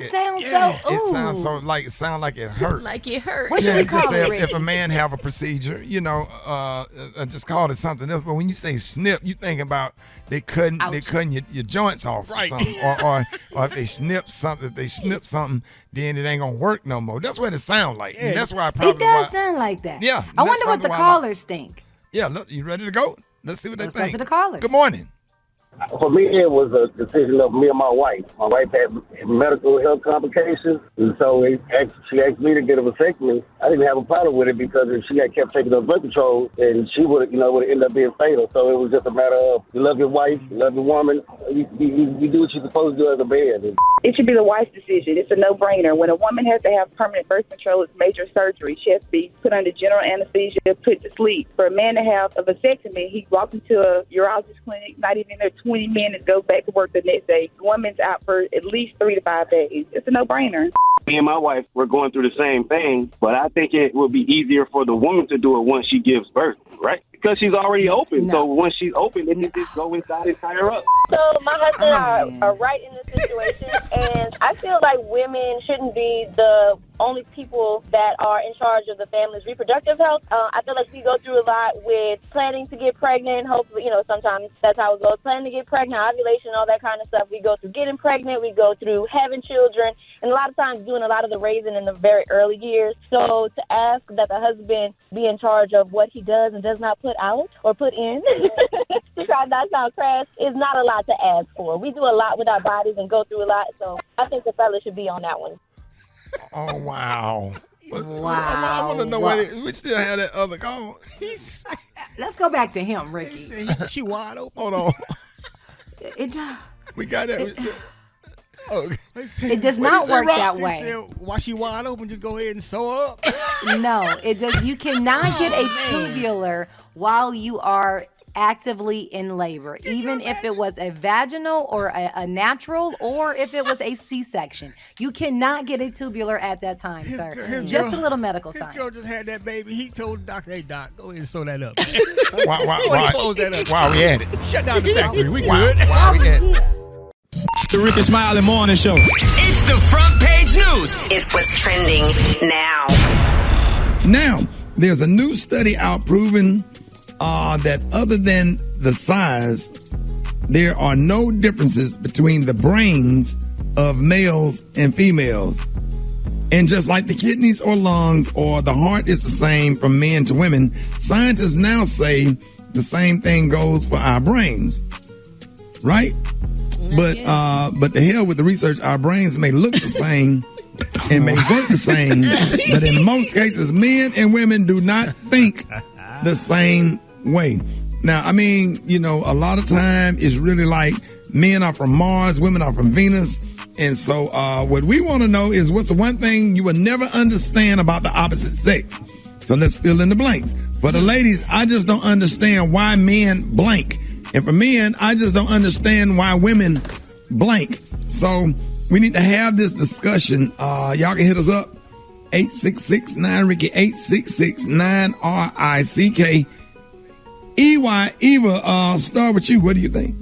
it hurt. Like it hurt. What should we call it? If a man have a procedure, just call it something else. But when you say snip, you think about they cutting your joints off, right? Or something, or if they snip something, then it ain't gonna work no more. That's what it sounds like. Yeah. And that's why it does sound like that. Yeah. I wonder what the callers think. Yeah. Look, you ready to go? Let's see what they think. Let's go to the callers. Good morning. For me, it was a decision of me and my wife. My wife had medical health complications, and so she asked me to get a vasectomy. I didn't have a problem with it because if she had kept taking her birth control, then she would have ended up being fatal. So it was just a matter of you love your wife, you love your woman, you do what you're supposed to do as a man. It should be the wife's decision. It's a no-brainer. When a woman has to have permanent birth control, it's major surgery. She has to be put under general anesthesia, put to sleep. For a man to have a vasectomy, he walks into a urologist clinic, not even there 20 minutes, goes back to work the next day. The woman's out for at least 3 to 5 days. It's a no-brainer. Me and my wife were going through the same thing, but I think it would be easier for the woman to do it once she gives birth, right? because she's already open. So once she's open, then you just go inside and tie her up. So my husband are right in this situation, and I feel like women shouldn't be the only people that are in charge of the family's reproductive health. I feel like we go through a lot with planning to get pregnant. Hopefully, sometimes that's how it goes. Planning to get pregnant, ovulation, all that kind of stuff. We go through getting pregnant. We go through having children, and a lot of times doing a lot of the raising in the very early years. So to ask that the husband be in charge of what he does and does not put out or put in, to try not to sound crass, is not a lot to ask for. We do a lot with our bodies and go through a lot. So I think the fella should be on that one. Oh, wow. Wow. I want to know whether we still have that other call. Let's go back to him, Ricky. She wide open. Hold on. It We got that. It does not work that way. Said, why she wide open? Just go ahead and sew up. No, it does. You cannot get a tubular while you are actively in labor, even if it was a vaginal or a natural, or if it was a C-section. You cannot get a tubular at that time, sir. Just a little medical science. This girl just had that baby. He told the doctor, "Hey, doc, go ahead and sew that up." Why close that up? While we at it. Shut down the factory. We good. Why we at it. The Rickey Smiley Morning Show. It's the front page news. It's what's trending now. Now, there's a new study out proving that other than the size, there are no differences between the brains of males and females. And just like the kidneys or lungs or the heart is the same from men to women, scientists now say the same thing goes for our brains. Right? But the hell with the research, our brains may look the same and may work the same, but in most cases, men and women do not think the same way. Now, I mean, a lot of time it's really like men are from Mars, women are from Venus. And so what we want to know is what's the one thing you will never understand about the opposite sex. So let's fill in the blanks. For the ladies, I just don't understand why men blank. And for men, I just don't understand why women blank. So we need to have this discussion. Y'all can hit us up. 866-9-RICKY, 866-9-RICK. Eva, start with you. What do you think?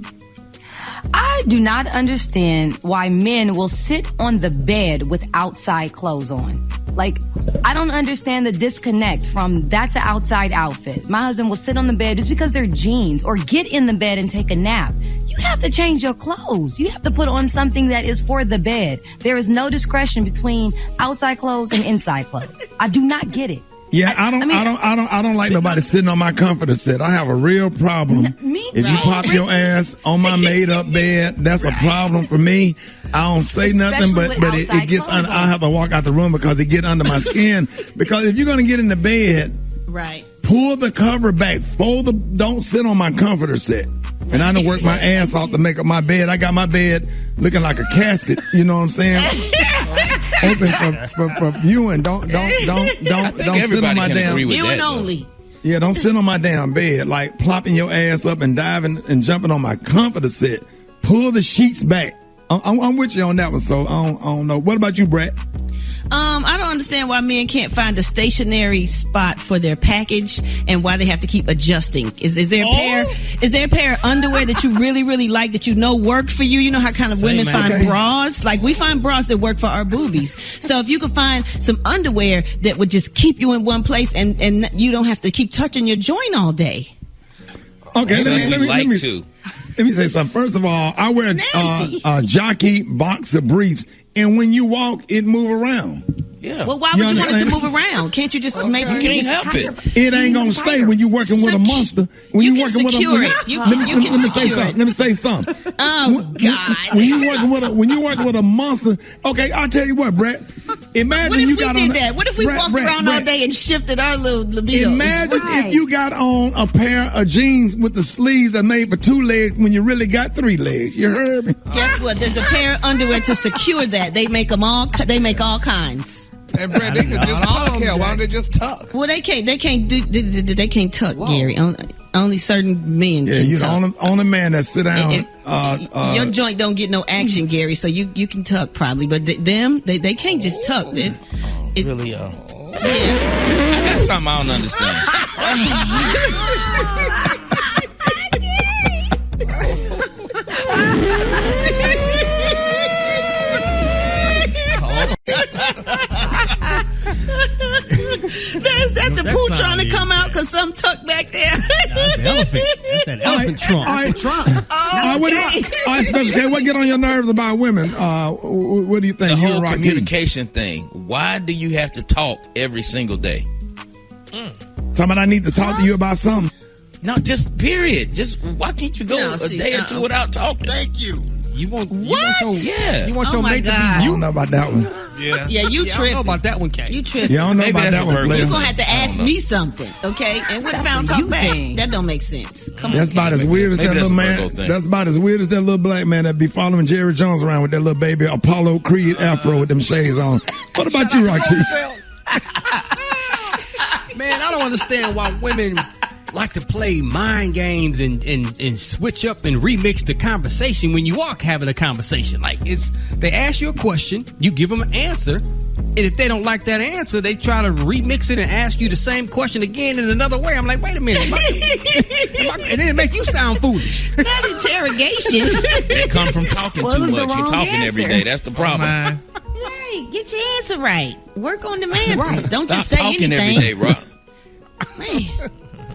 I do not understand why men will sit on the bed with outside clothes on. Like, I don't understand the disconnect from that's an outside outfit. My husband will sit on the bed just because they're jeans, or get in the bed and take a nap. You have to change your clothes. You have to put on something that is for the bed. There is no discretion between outside clothes and inside clothes. I do not get it. Yeah, I don't like nobody sitting on my comforter set. I have a real problem. If you pop your ass on my made up bed, that's a problem for me. I don't say nothing, but it gets under. I have to walk out the room because it get under my skin. Because if you're gonna get in the bed, right, pull the cover back, don't sit on my comforter set. And I done work my ass off to make up my bed. I got my bed looking like a casket. You know what I'm saying? Open for viewing. Don't sit on my damn viewing only. Yeah, don't sit on my damn bed like plopping your ass up and diving and jumping on my comforter set. Pull the sheets back. I'm with you on that one. So I don't know. What about you, Brett? I don't understand why men can't find a stationary spot for their package and why they have to keep adjusting. Is there a pair of underwear that you really, really like that work for you? You know how kind of women find bras? Like, we find bras that work for our boobies. So if you could find some underwear that would just keep you in one place and you don't have to keep touching your joint all day. Okay, let me say something. First of all, I wear jockey boxer briefs. And when you walk, it move around. Yeah. Well, why would you want it to move around? Can't you just maybe you can't help it? It ain't gonna stay when you're working with a monster. When you can secure it. Let me say something. Oh God! When you working with a monster, okay, I'll tell you what, Brett. Imagine what if you we got did on that? What if we walked around all day and shifted our little libido? Imagine if you got on a pair of jeans with the sleeves that made for 2 legs when you really got 3 legs. You heard me? Guess what? There's a pair of underwear to secure that. They make all kinds. And Brett, they could just tuck here. Why don't they just tuck? Well, they can't tuck, Gary. Only certain men can you're tuck. the only man that sit down. Your joint don't get no action, Gary, so you can tuck probably. But they can't just tuck. Really, I got something I don't understand. Is that the poo trying to come out because something tucked back there? That's the elephant. That's that elephant trunk. All right, Special K, what get on your nerves about women? What do you think? The whole communication thing. Why do you have to talk every single day? Somebody I need to talk to you about something. No, just period. Just why can't you go a day or two without talking? Thank you. You want what? You want your mate to be. I don't know about that one. Yeah, you tripping. I don't know about that one, Kay. You tripping. Yeah, I don't know about that one. You're going to have to ask me something, okay? And what if I don't talk back? That don't make sense. Come on. That's about as weird as that little man. That's about as weird as that little black man that be following Jerry Jones around with that little baby Apollo Creed afro with them shades on. What about you, Rocky? Man, I don't understand why women like to play mind games and switch up and remix the conversation when you are having a conversation. Like they ask you a question, you give them an answer, and if they don't like that answer, they try to remix it and ask you the same question again in another way. I'm like, wait a minute. And then it make you sound foolish. Not interrogation. It come from talking too much. You're talking every day. That's the problem. Right. Get your answer right. Work on them answers. Right. Don't Stop just say talking anything. every day, Rob. Man.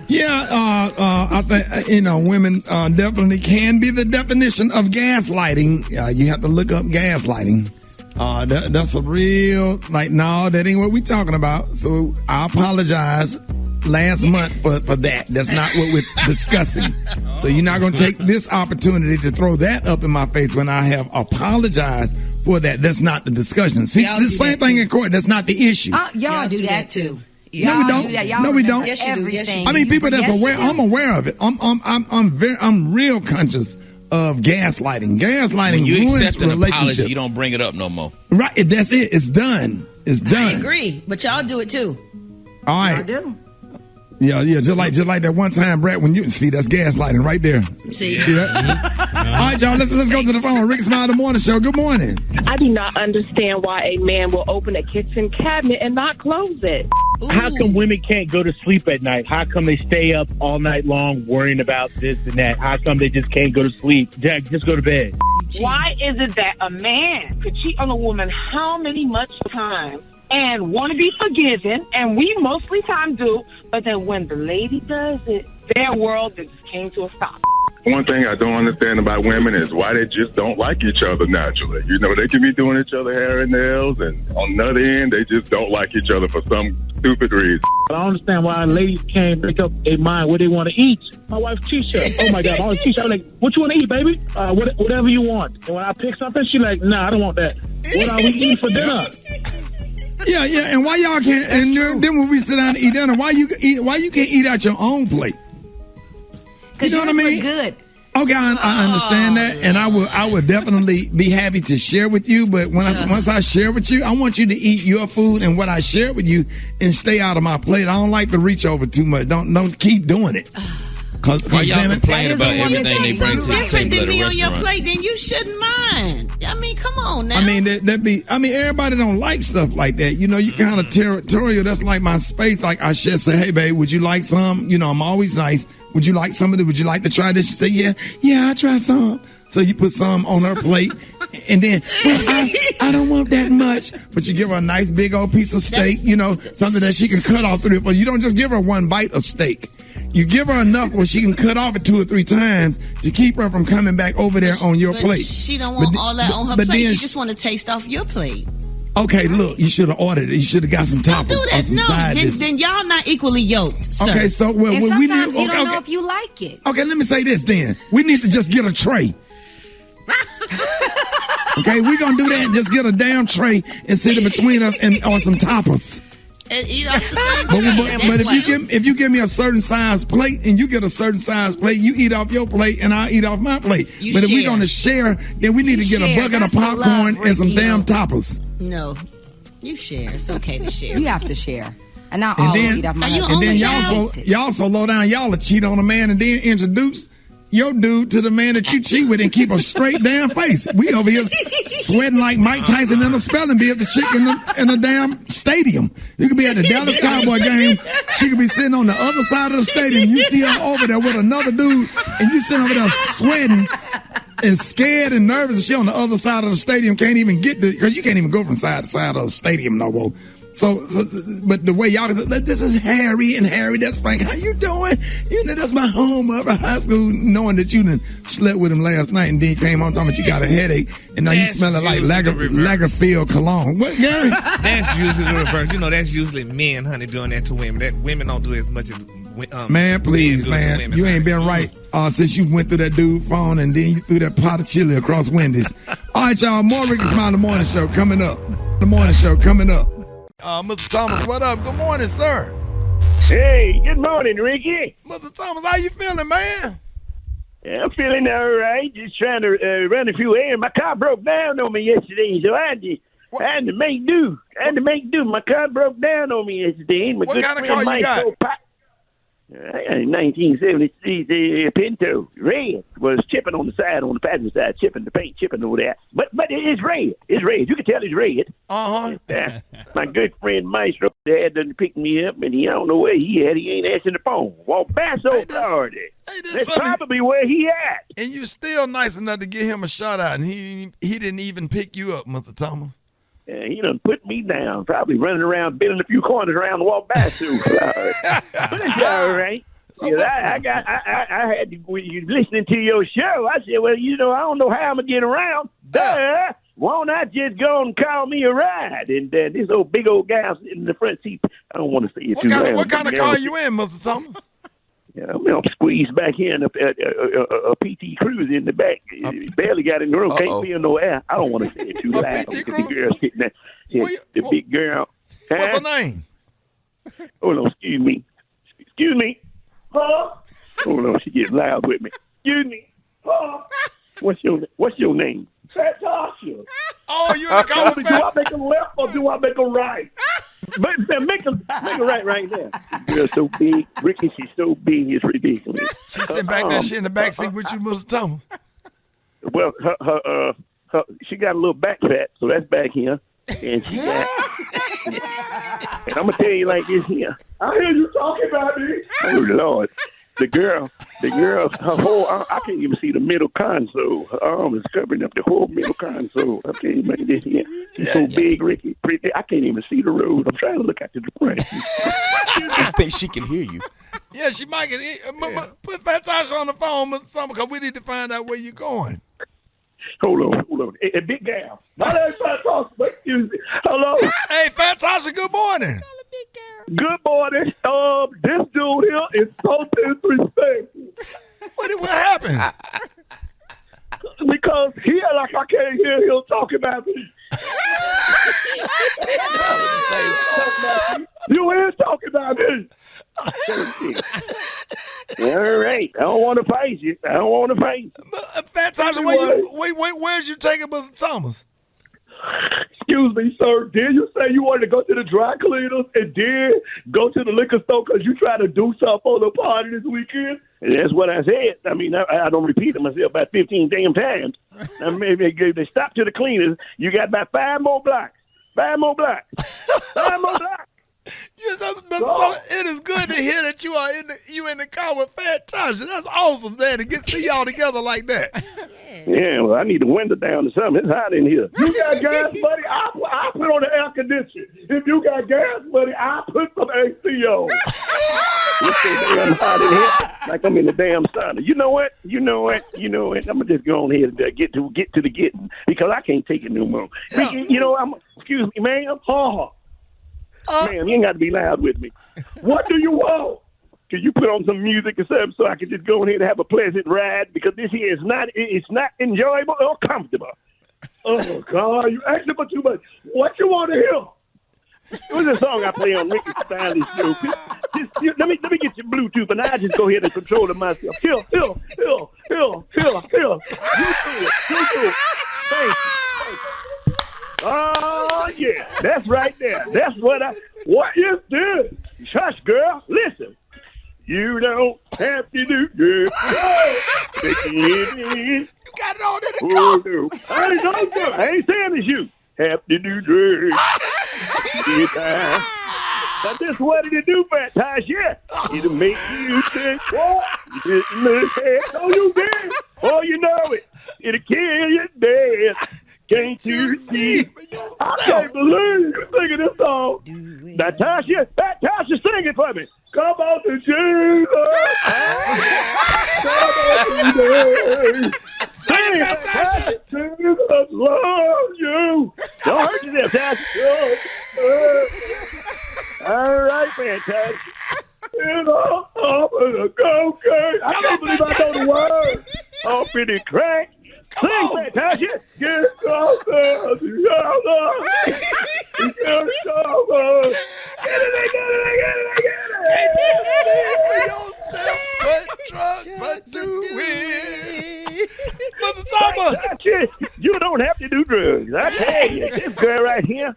Yeah, I think, women definitely can be the definition of gaslighting. You have to look up gaslighting. That's a real, no, that ain't what we talking about. So I apologize last month for that. That's not what we're discussing. So you're not going to take this opportunity to throw that up in my face when I have apologized for that. That's not the discussion. See, the same thing in court. That's not the issue. Y'all do that too. No, we don't. No, we don't. Yes, you do. Yes, you do. I mean, people that's aware. I'm aware of it. I'm real conscious of gaslighting. Gaslighting When you ruins accept an apology, relationship. you don't bring it up no more. Right. That's it. It's done. It's done. I agree, but y'all do it too. All right. I do. Yeah. Just like that one time, Brett. When you see that's gaslighting right there. See that? All right, y'all. Let's go to the phone. Rickey Smiley, the morning show. Good morning. I do not understand why a man will open a kitchen cabinet and not close it. Ooh. How come women can't go to sleep at night? How come they stay up all night long worrying about this and that? How come they just can't go to sleep? Jack, just go to bed. Why is it that a man could cheat on a woman how many much times and want to be forgiven, and we mostly time do, but then when the lady does it, their world just came to a stop. One thing I don't understand about women is why they just don't like each other naturally. You know, they can be doing each other hair and nails, and on the other end, they just don't like each other for some stupid reason. I don't understand why ladies can't make up their mind what they want to eat. My wife, Tisha. Oh, my God. My wife, Tisha. I'm like, what you want to eat, baby? Whatever you want. And when I pick something, she's like, nah, I don't want that. What are we eating for dinner? Yeah, and why y'all can't? And then when we sit down to eat dinner, why you can't eat out your own plate? Because you know what I mean? Good. Okay, I understand that, and I would definitely be happy to share with you. But once I share with you, I want you to eat your food and what I share with you, and stay out of my plate. I don't like to reach over too much. Don't keep doing it. Why y'all complain about everything they bring to the different table than at a me on your restaurant? plate, then you shouldn't mind. I mean, come on now. I mean, everybody don't like stuff like that. You know, you kind of territorial. That's like my space. Like I should say, hey, babe, would you like some? You know, I'm always nice. Would you like some of it? Would you like to try this? She say, yeah, I'll try some. So you put some on her plate, and then, well, I don't want that much. But you give her a nice big old piece of steak, something that she can cut off 3 or 4. You don't just give her one bite of steak. You give her enough where she can cut off it 2 or 3 times to keep her from coming back over there on your plate. She don't want all that on her plate. She just want to taste off your plate. Okay, look, you should have ordered it. You should have got some toppers. Don't do that. No, then y'all not equally yoked, sir. Okay, so and sometimes you don't know if you like it. Okay, let me say this then. We need to just get a tray. Okay, we're going to do that and just get a damn tray and sit it between us or some toppers. And eat off the same tray. But if you give me a certain size plate and you get a certain size plate, you eat off your plate and I'll eat off my plate. But if we're going to share, then we need to get a bucket of popcorn and some damn toppers. No, you share. It's okay to share. You have to share. And not always eat off my And then y'all so low down, y'all will cheat on a man and then introduce. your dude to the man that you cheat with and keep a straight damn face. We over here sweating like Mike Tyson in a spelling bee at the chick in a damn stadium. You could be at the Dallas Cowboy game. She could be sitting on the other side of the stadium. You see her over there with another dude, and you sitting over there sweating and scared and nervous. And she on the other side of the stadium can't even get because you can't even go from side to side of the stadium no more. So, but the way y'all, this is Harry and Harry, that's Frank. How you doing? You know, that's my home of high school, knowing that you done slept with him last night and then came home talking about you got a headache and now you smelling like Lagerfield cologne. What, Gary? That's usually the reverse. You know, that's usually men, honey, doing that to women. That women don't do as much as man, please, man. Women, you ain't been right since you went through that dude's phone and then you threw that pot of chili across Wendy's. All right, y'all, more Rickey Smiley Morning Show coming up. The morning show coming up. Mr. Thomas, what up? Good morning, sir. Hey, good morning, Ricky. Mr. Thomas, how you feeling, man? Yeah, I'm feeling all right. Just trying to run a few errands. My car broke down on me yesterday, so I had to make do. My car broke down on me yesterday. What kind of car you got? 1973 Pinto, red, was chipping on the side, on the passenger side, chipping the paint, chipping over there. But it's red. It's red. You can tell it's red. My good friend Maestro had done pick me up, and I don't know where he at. He ain't answering the phone. Well, Basso Florida. That's probably where he at. And you still nice enough to give him a shout out, and he didn't even pick you up, Mr. Thomas. Yeah, he done put me down, probably running around, building a few corners around the wall Basso Florida. But it's all right. I had to, listening to your show, I said, well, you know, I don't know how I'm going to get around. Duh. Why not just go and call me a ride? And this big old guy sitting in the front seat, I don't want to say it too loud. What kind of car you in, Mr. Thomas? Yeah, I'm squeezed back here in a PT Cruise in the back. Barely got in the room. Can't feel no air. I don't want to say it too loud. The girl sitting there. The big girl. What's her name? Hold on, excuse me. Huh? Hold on, she getting loud with me. Excuse me. Huh? What's your name? Natasha. Oh, you in the car with Do I make a left or do I make a right? Make a right there. The girl's so big. Ricky, she's so big, it's ridiculous. She's sitting back there, she in the back seat with you, Mr. Thomas. Well, she got a little back fat, so that's back here. And she got, and I'm gonna tell you like this here. I hear you talking about me. Oh Lord, the girl, her whole I can't even see the middle console. Her arm is covering up the whole middle console. I can't even make this here. She's so big, Ricky. I can't even see the road. I'm trying to look out to the front. I think she can hear you. Yeah, she might get put Fat Tasha on the phone, Mr. Thomas, because we need to find out where you're going. Hold on. Hey, big gal. My name's Fat Tasha, but excuse me. Hello? Hey, Fat Tasha, good morning. Good morning. This dude here is so disrespectful. What happened? Because he like I can't hear him talking about me. You ain't talking about me. All right. I don't want to face you. Fat Tasha, where's you taking Mr. Thomas? Excuse me, sir. Did you say you wanted to go to the dry cleaners and then go to the liquor store because you tried to do something for the party this weekend? And that's what I said. I mean, I don't repeat it myself about 15 damn times. I mean, they stop to the cleaners. You got about 5 more blocks. 5 more blocks. Yes, so it is good to hear that you are in the car with Fat Tasha. That's awesome, man, to see y'all together like that. Yeah, well, I need the window down or something. It's hot in here. You got gas, buddy? I'll put on the air conditioner. If you got gas, buddy, I'll put some AC on. It's so damn hot in here, like I'm in the damn sauna. You know what? I'm gonna just go on here and get to the getting because I can't take it no more. Yeah. You know, excuse me, ma'am. Man, you ain't got to be loud with me. What do you want? Can you put on some music or something so I can just go in here and have a pleasant ride? Because this here is not enjoyable or comfortable. Oh, God, you asking for too much. What you want to hear? What's the song I play on Rickey Smiley's show? Let me get your Bluetooth, and I'll just go ahead and control it myself. Here. You do it. Thanks. Oh, yeah, that's right there. That's what is this? Shush, girl, listen. You don't Happy New Year. You got it on in the car. No. I ain't saying it's you. Happy New Year. Now this what did it do, Fat Tasha? It'll make you think, what? You didn't look at, oh, you did. Oh, you know it. It'll kill you dead. Can't you see? I can't believe you're singing this song. Now, Tasha, Fat Tasha, sing it for me. Come on to Jesus. Come on to Jesus. Sing it, Tasha. Jesus loves you. Don't hurt yourself, Tasha. All right, fantastic. I'm gonna go, girl. I can't believe I know the words. I'm pretty crack. Sing, fantastic. Get over. You don't have to do drugs. I tell you, this girl right here.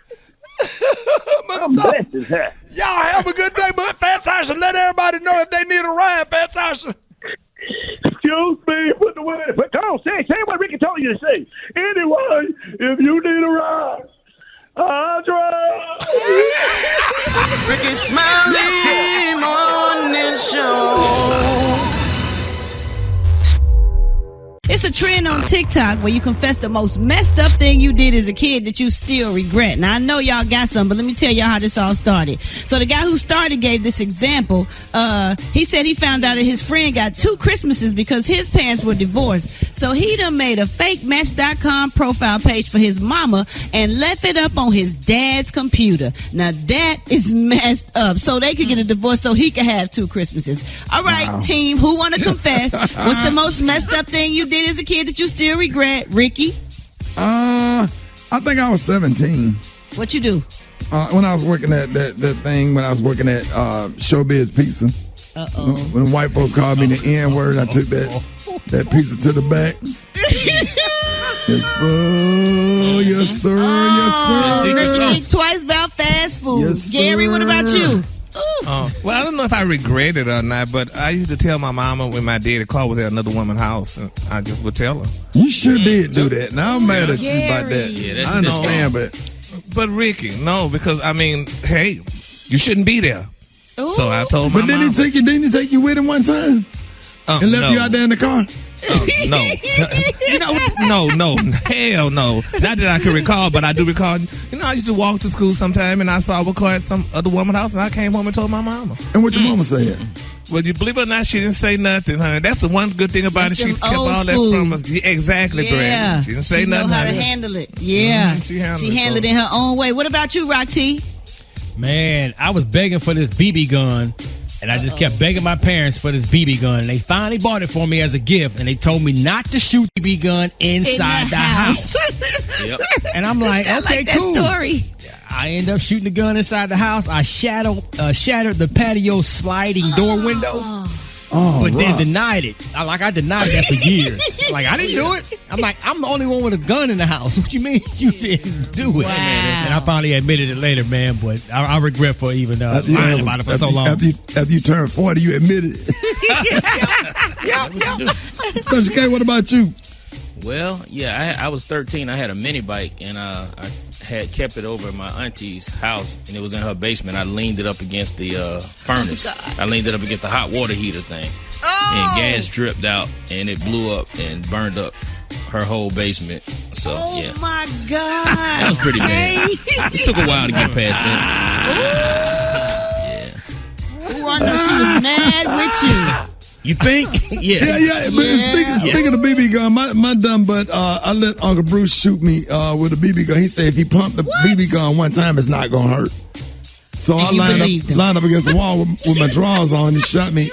I'm blessed as heck. Y'all have a good day, but Fantastic. Let everybody know if they need a ride, Fantastic. Excuse me, put the word. But come on, say what Ricky told you to say. Anyway, if you need a ride, I'll drive. Rickey Smiley Morning Show. It's a trend on TikTok where you confess the most messed up thing you did as a kid that you still regret. Now, I know y'all got some, but let me tell y'all how this all started. So the guy who started gave this example. He said he found out that his friend got 2 Christmases because his parents were divorced. So he done made a fake Match.com profile page for his mama and left it up on his dad's computer. Now, that is messed up. So they could get a divorce so he could have 2 Christmases. All right, team, who want to confess? What's the most messed up thing you did as a kid that you still regret? Ricky? I think I was 17. What you do? When I was working at that thing, when I was working at Showbiz Pizza. Uh-oh. When the white folks called me the N-word, I took that pizza to the back. Yes, sir. Yes, sir. Yes, sir. Let's think twice about fast food. Yes, Gary, what about you? Well, I don't know if I regret it or not, but I used to tell my mama when my daddy car was at another woman's house, and I just would tell her. You sure did do that. Now I'm mad at you about that. Yeah, I understand, but Ricky, no, because I mean, hey, you shouldn't be there. Ooh. So I told my mama. But didn't he take you with him one time? And left you out there in the car? No. No. Hell no. Not that I can recall, but I do recall. You know, I used to walk to school sometime, and I saw a car at some other woman's house, and I came home and told my mama. And what your mama said? Well, you believe it or not, she didn't say nothing, honey. That's the one good thing about it. She kept all that from us. Yeah, exactly, Brad. She didn't say nothing. She know how to handle it. Yeah. She handled it in her own way. What about you, Rock T? Man, I was begging for this BB gun. And I just kept begging my parents for this BB gun. And they finally bought it for me as a gift. And they told me not to shoot the BB gun inside the house. Yep. And I'm like, okay, cool. Story. I end up shooting the gun inside the house. I shattered the patio sliding door window. But then denied it. I denied that for years. Like, I didn't do it. I'm like, I'm the only one with a gun in the house. What you mean you didn't do it? Wow. And I finally admitted it later, man. But I regret for even lying about it for so long. After you turned 40, you admitted it. Yep. Special K, what about you? Well, yeah, I was 13. I had a mini bike, and I had kept it over at my auntie's house, and it was in her basement. I leaned it up against the furnace. I leaned it up against the hot water heater thing. And gas dripped out, and it blew up and burned up her whole basement. So, yeah. Oh, my God. That was pretty bad. It took a while to get past that. Yeah. Ooh, I know she was mad with you. You think? Yeah. But speaking of BB gun, my dumb butt, I let Uncle Bruce shoot me with a BB gun. He said if he pumped the BB gun one time, it's not gonna hurt. So I lined up against the wall with my drawers on. He shot me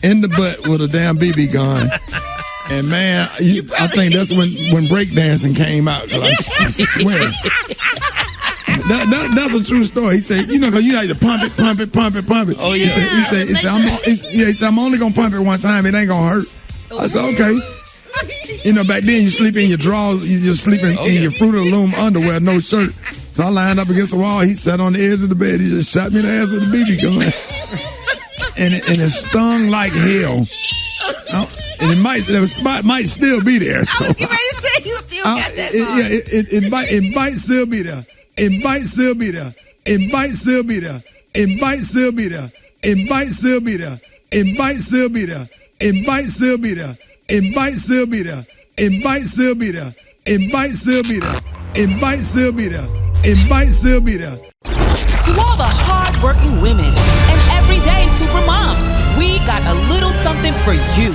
in the butt with a damn BB gun. And man, I think that's when breakdancing came out. I swear. That's a true story. He said, because you had to pump it. Oh, yeah. He said, I'm only going to pump it one time. It ain't going to hurt. I said, okay. Back then you sleep in your drawers. You just sleeping in your Fruit of the Loom underwear, no shirt. So I lined up against the wall. He sat on the edge of the bed. He just shot me in the ass with a BB gun. and it stung like hell. And it might still be there. So. I was getting ready to say you still got that. It might still be there. It might still be there. It might still be there. It might still be there. It might still be there. It might still be there. It might still be there. It might still be there. It might still be there. It might still be there. It might still be there. It might still be there. To all the hard-working women and everyday super moms, we got a little something for you.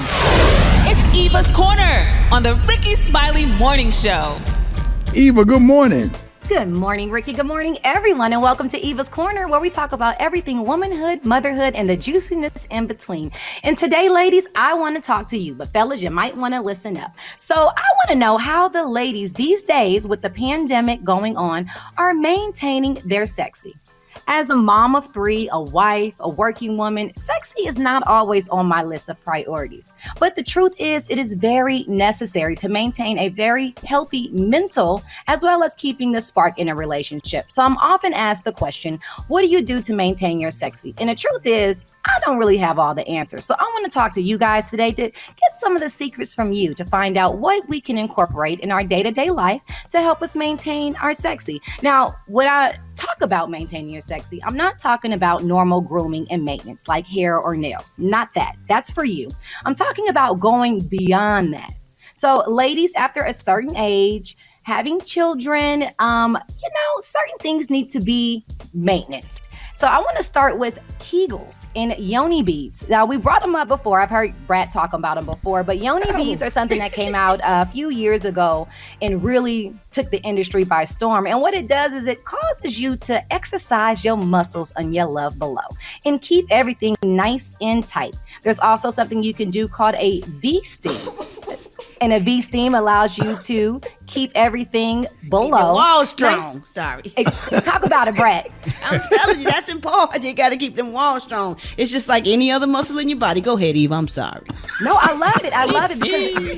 It's Evas Corner on the Rickey Smiley Morning Show. Eva, good morning. Good morning, Ricky. Good morning, everyone, and welcome to Evas Corner, where we talk about everything womanhood, motherhood, and the juiciness in between. And today, ladies, I want to talk to you, but fellas, you might want to listen up. So I want to know how the ladies these days, with the pandemic going on, are maintaining their sexy. As a mom of 3, a wife, a working woman, sexy is not always on my list of priorities. But the truth is, it is very necessary to maintain a very healthy mental as well as keeping the spark in a relationship. So I'm often asked the question, what do you do to maintain your sexy? And the truth is, I don't really have all the answers. So I want to talk to you guys today to get some of the secrets from you to find out what we can incorporate in our day-to-day life to help us maintain our sexy. Now, when I talk about maintaining your sexy, I'm not talking about normal grooming and maintenance like hair or nails. Not that. That's for you. I'm talking about going beyond that. So ladies, after a certain age, having children, certain things need to be maintained. So I want to start with Kegels and yoni beads. Now, we brought them up before. I've heard Brad talk about them before, but yoni beads are something that came out a few years ago and really took the industry by storm. And what it does is it causes you to exercise your muscles on your love below and keep everything nice and tight. There's also something you can do called a V-steam. And a V-steam allows you to keep everything below. Keep the walls strong. Nice. Sorry. Talk about it, Brett. I'm telling you, that's important. You got to keep them walls strong. It's just like any other muscle in your body. Go ahead, Eve. I'm sorry. No, I love it. I love it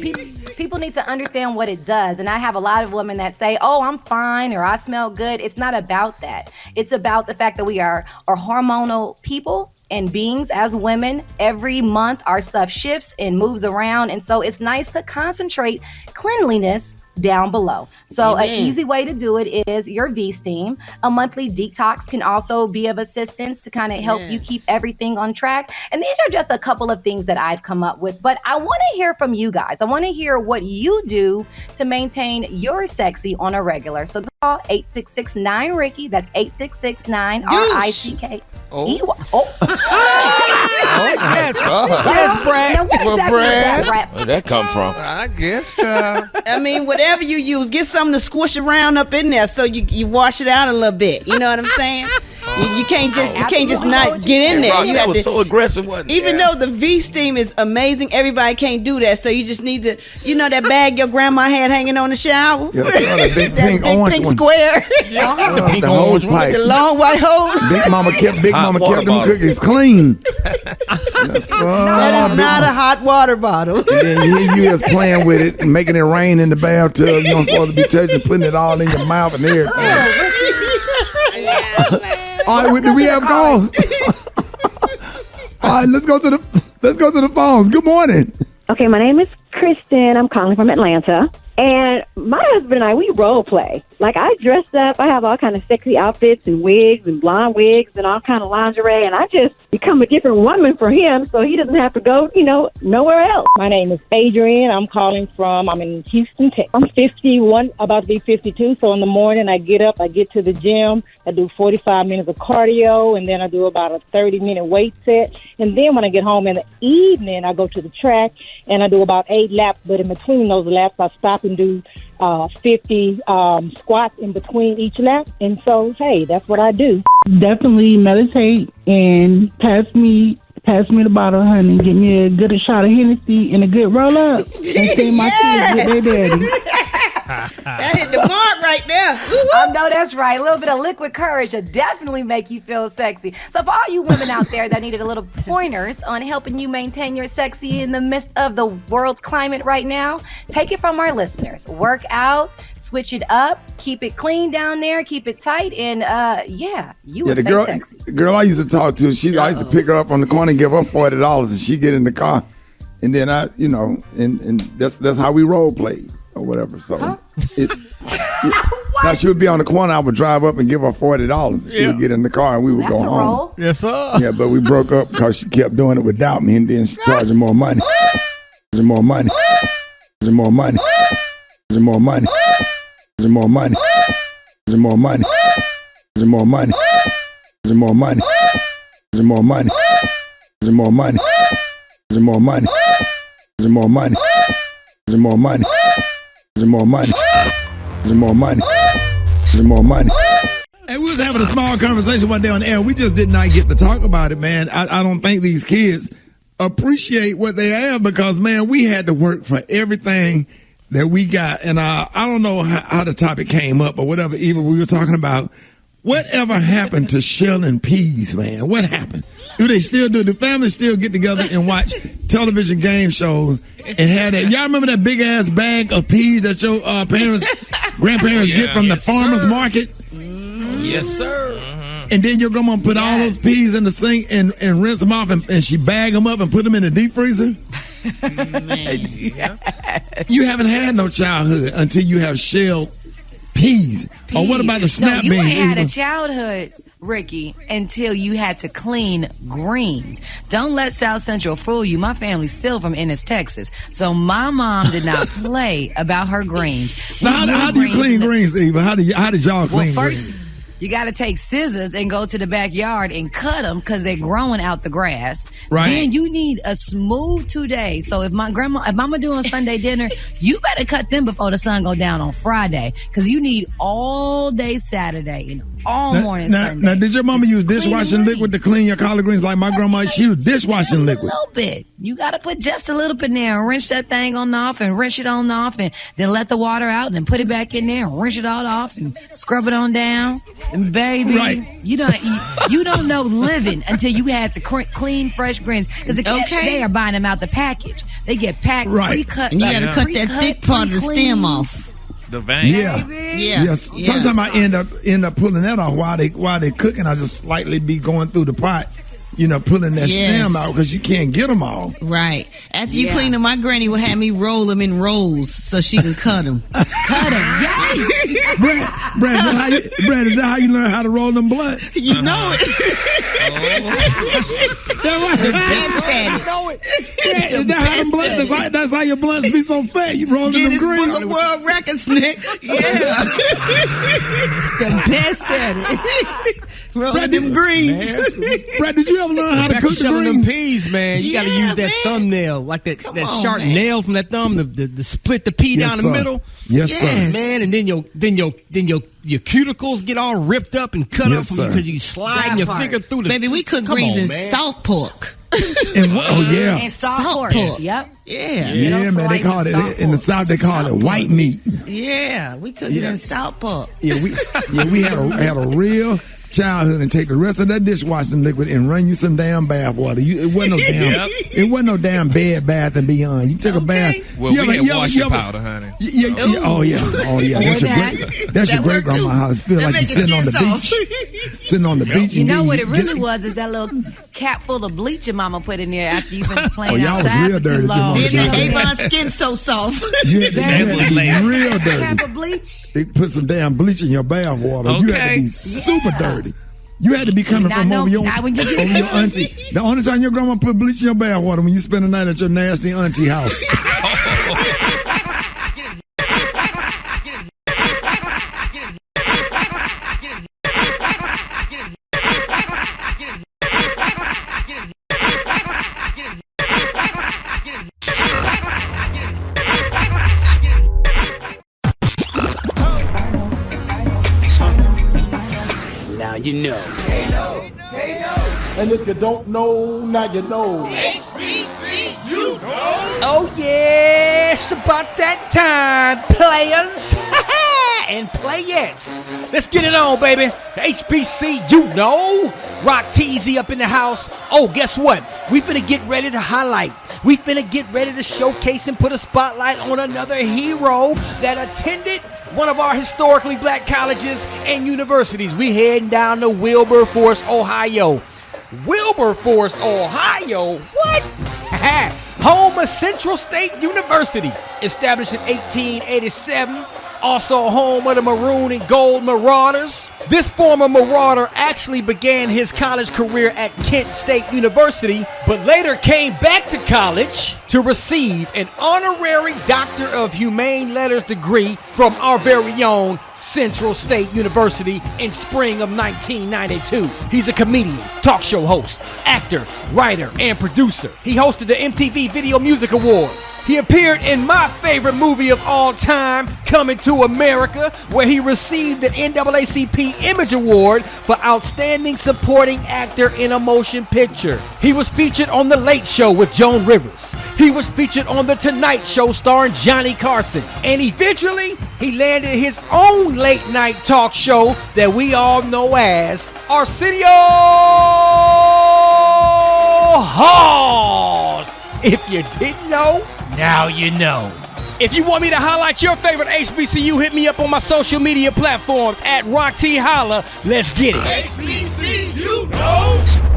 because people need to understand what it does. And I have a lot of women that say, oh, I'm fine or I smell good. It's not about that. It's about the fact that we are hormonal people and beings as women. Every month our stuff shifts and moves around, and so it's nice to concentrate cleanliness down below. So An easy way to do it is your V-steam. A monthly detox can also be of assistance to kind of help you keep everything on track. And these are just a couple of things that I've come up with, but I want to hear from you guys. I want to hear what you do to maintain your sexy on a regular. So call 866-9-RICKY. That's 866-9-RICK. Yes, Brad. Where'd that come from? I guess, child. I mean, whatever you use, get something to squish around up in there so you wash it out a little bit. You know what I'm saying? You can't just not get in there. Rock, that was so aggressive, wasn't it? Even though the V-steam is amazing, everybody can't do that. So you just need to, that bag your grandma had hanging on the shower. Yeah, that big pink orange pink one. square. The hose pipe. The long white hose. Big Mama kept them cookies clean. That is not a hot water bottle. And then here you is playing with it and making it rain in the bathtub. You don't supposed to be touching, putting it all in your mouth and everything. All right, do we have calls? All right, let's go to the phones. Good morning. Okay, my name is Kristen. I'm calling from Atlanta. And my husband and I, we role play. Like, I dress up. I have all kind of sexy outfits and wigs and blonde wigs and all kind of lingerie. And I just become a different woman for him so he doesn't have to go, nowhere else. My name is Adrian. I'm in Houston, Texas. I'm 51, about to be 52. So in the morning, I get up, I get to the gym. I do 45 minutes of cardio, and then I do about a 30-minute weight set. And then when I get home in the evening, I go to the track, and I do about 8 laps. But in between those laps, I stop and do 50 squats in between each lap. And so, hey, that's what I do. Definitely meditate and pass me the bottle, honey. Give me a good shot of Hennessy and a good roll up. And see my kids with their daddy. That hit the mark right there. I know that's right. A little bit of liquid courage will definitely make you feel sexy. So for all you women out there that needed a little pointers on helping you maintain your sexy in the midst of the world's climate right now, take it from our listeners. Work out, switch it up, keep it clean down there, keep it tight, and you will stay sexy. The girl I used to talk to, I used to pick her up on the corner and give her $40, and she get in the car, and then and that's how we role played or whatever. So now she would be on the corner. I would drive up and give her $40. She would get in the car and we would go home. Roll. Yes, sir. Yeah, but we broke up because she kept doing it without me, and then she charging more money. More money. More money. More money. More money. More money. More money. More money. More money. More money. More money. More money. More money. More money. More money. More money. And we was having a small conversation one day on the air. We just did not get to talk about it, man. I don't think these kids appreciate what they have because, man, we had to work for everything that we got. And I don't know how the topic came up or whatever. Even we were talking about whatever happened to shelling peas, man. What happened? Do they still do? The families still get together and watch television game shows and have that? Y'all remember that big ass bag of peas that your grandparents get from the farmer's market? Yes, sir. And then your grandma put all those peas in the sink and rinse them off and she bag them up and put them in the deep freezer? You haven't had no childhood until you have shelled peas. Or what about the snap beans? You ain't had a childhood, Ricky, until you had to clean greens. Don't let South Central fool you. My family's still from Ennis, Texas. So my mom did not play about her greens. So how do you clean greens, Eva? How did y'all clean greens? You got to take scissors and go to the backyard and cut them because they're growing out the grass. Right. Then you need a smooth 2 days. So if mama doing Sunday dinner, you better cut them before the sun go down on Friday because you need all day Saturday and all morning Sunday. Now, did your mama use dishwashing liquid to clean your collard greens like my grandma? She used dishwashing liquid. A little bit. You got to put just a little bit in there and rinse that thing on off and rinse it on off and then let the water out and then put it back in there and rinse it all off and scrub it on down. And baby, you don't know living until you had to clean fresh greens because the kids they are buying them out the package. They get packed, pre-cut, and you got to cut that thick part of the stem off. The vein. Yeah. Yes. Sometimes I end up pulling that off while they cooking. I just slightly be going through the pot, pulling that stem out because you can't get them all. Right. After you clean them, my granny will have me roll them in rolls so she can cut them. Cut them. Yeah. Brad, is that how you learn how to roll them blunts? You know it. The best at it. Know it. That's how your blunts be so fat. You rolling them greens. Book of World Records, Nick. Yeah. The best at it. Rolling them greens. Brad, did you ever learn how to cook the greens? Them peas, man. You got to use that thumbnail, like that sharp nail from that thumb, to split the pea down the middle. Yes, sir. Man, and then your cuticles get all ripped up and cut up because you slide your finger through the. Baby, we cook greens in salt pork. And salt pork. Yep. Yeah, man. They call it in the South. They call it white meat. Yeah, we cook it in salt pork. Yeah, we had a real childhood and take the rest of that dishwashing liquid and run you some damn bath water. It wasn't no damn bed bath and beyond. You took a bath. Well, we had washing powder, honey. Oh yeah. That's your great grandma house. Feel like you're sitting on the beach. Sitting on the beach. You know what it really was is that little cap full of bleach your mama put in there after you've been playing y'all outside was real for too dirty. long. Then the Avon skin so soft. You had to be real dirty. Cap of bleach. They put some damn bleach in your bath water. You had to be super dirty. You had to be coming from over your auntie. The only time your grandma put bleach in your bath water when you spend the night at your nasty auntie house. Now you know. And if you don't know, now you know. HBC, you know. Oh, yeah. it's about that time, players and playettes. Let's get it on, baby. HBC, you know. Rock TZ up in the house. Oh, guess what? We finna get ready to highlight. We finna get ready to showcase and put a spotlight on another hero that attended one of our historically black colleges and universities. We heading down to Wilberforce, Ohio. Wilberforce, Ohio? What? Home of Central State University, established in 1887. Also home of the Maroon and Gold Marauders. This former Marauder actually began his college career at Kent State University, but later came back to college to receive an honorary Doctor of Humane Letters degree from our very own Central State University in spring of 1992. He's a comedian, talk show host, actor, writer, and producer. He hosted the MTV Video Music Awards. He appeared in my favorite movie of all time, Coming to America, where he received an NAACP Image Award for Outstanding Supporting Actor in a Motion Picture. He was featured on The Late Show with Joan Rivers. He was featured on The Tonight Show starring Johnny Carson. And eventually, he landed his own late night talk show that we all know as Arsenio Hall. If you didn't know, now you know. If you want me to highlight your favorite HBCU, hit me up on my social media platforms at Rock T Holla. Let's get it. HBCU, know.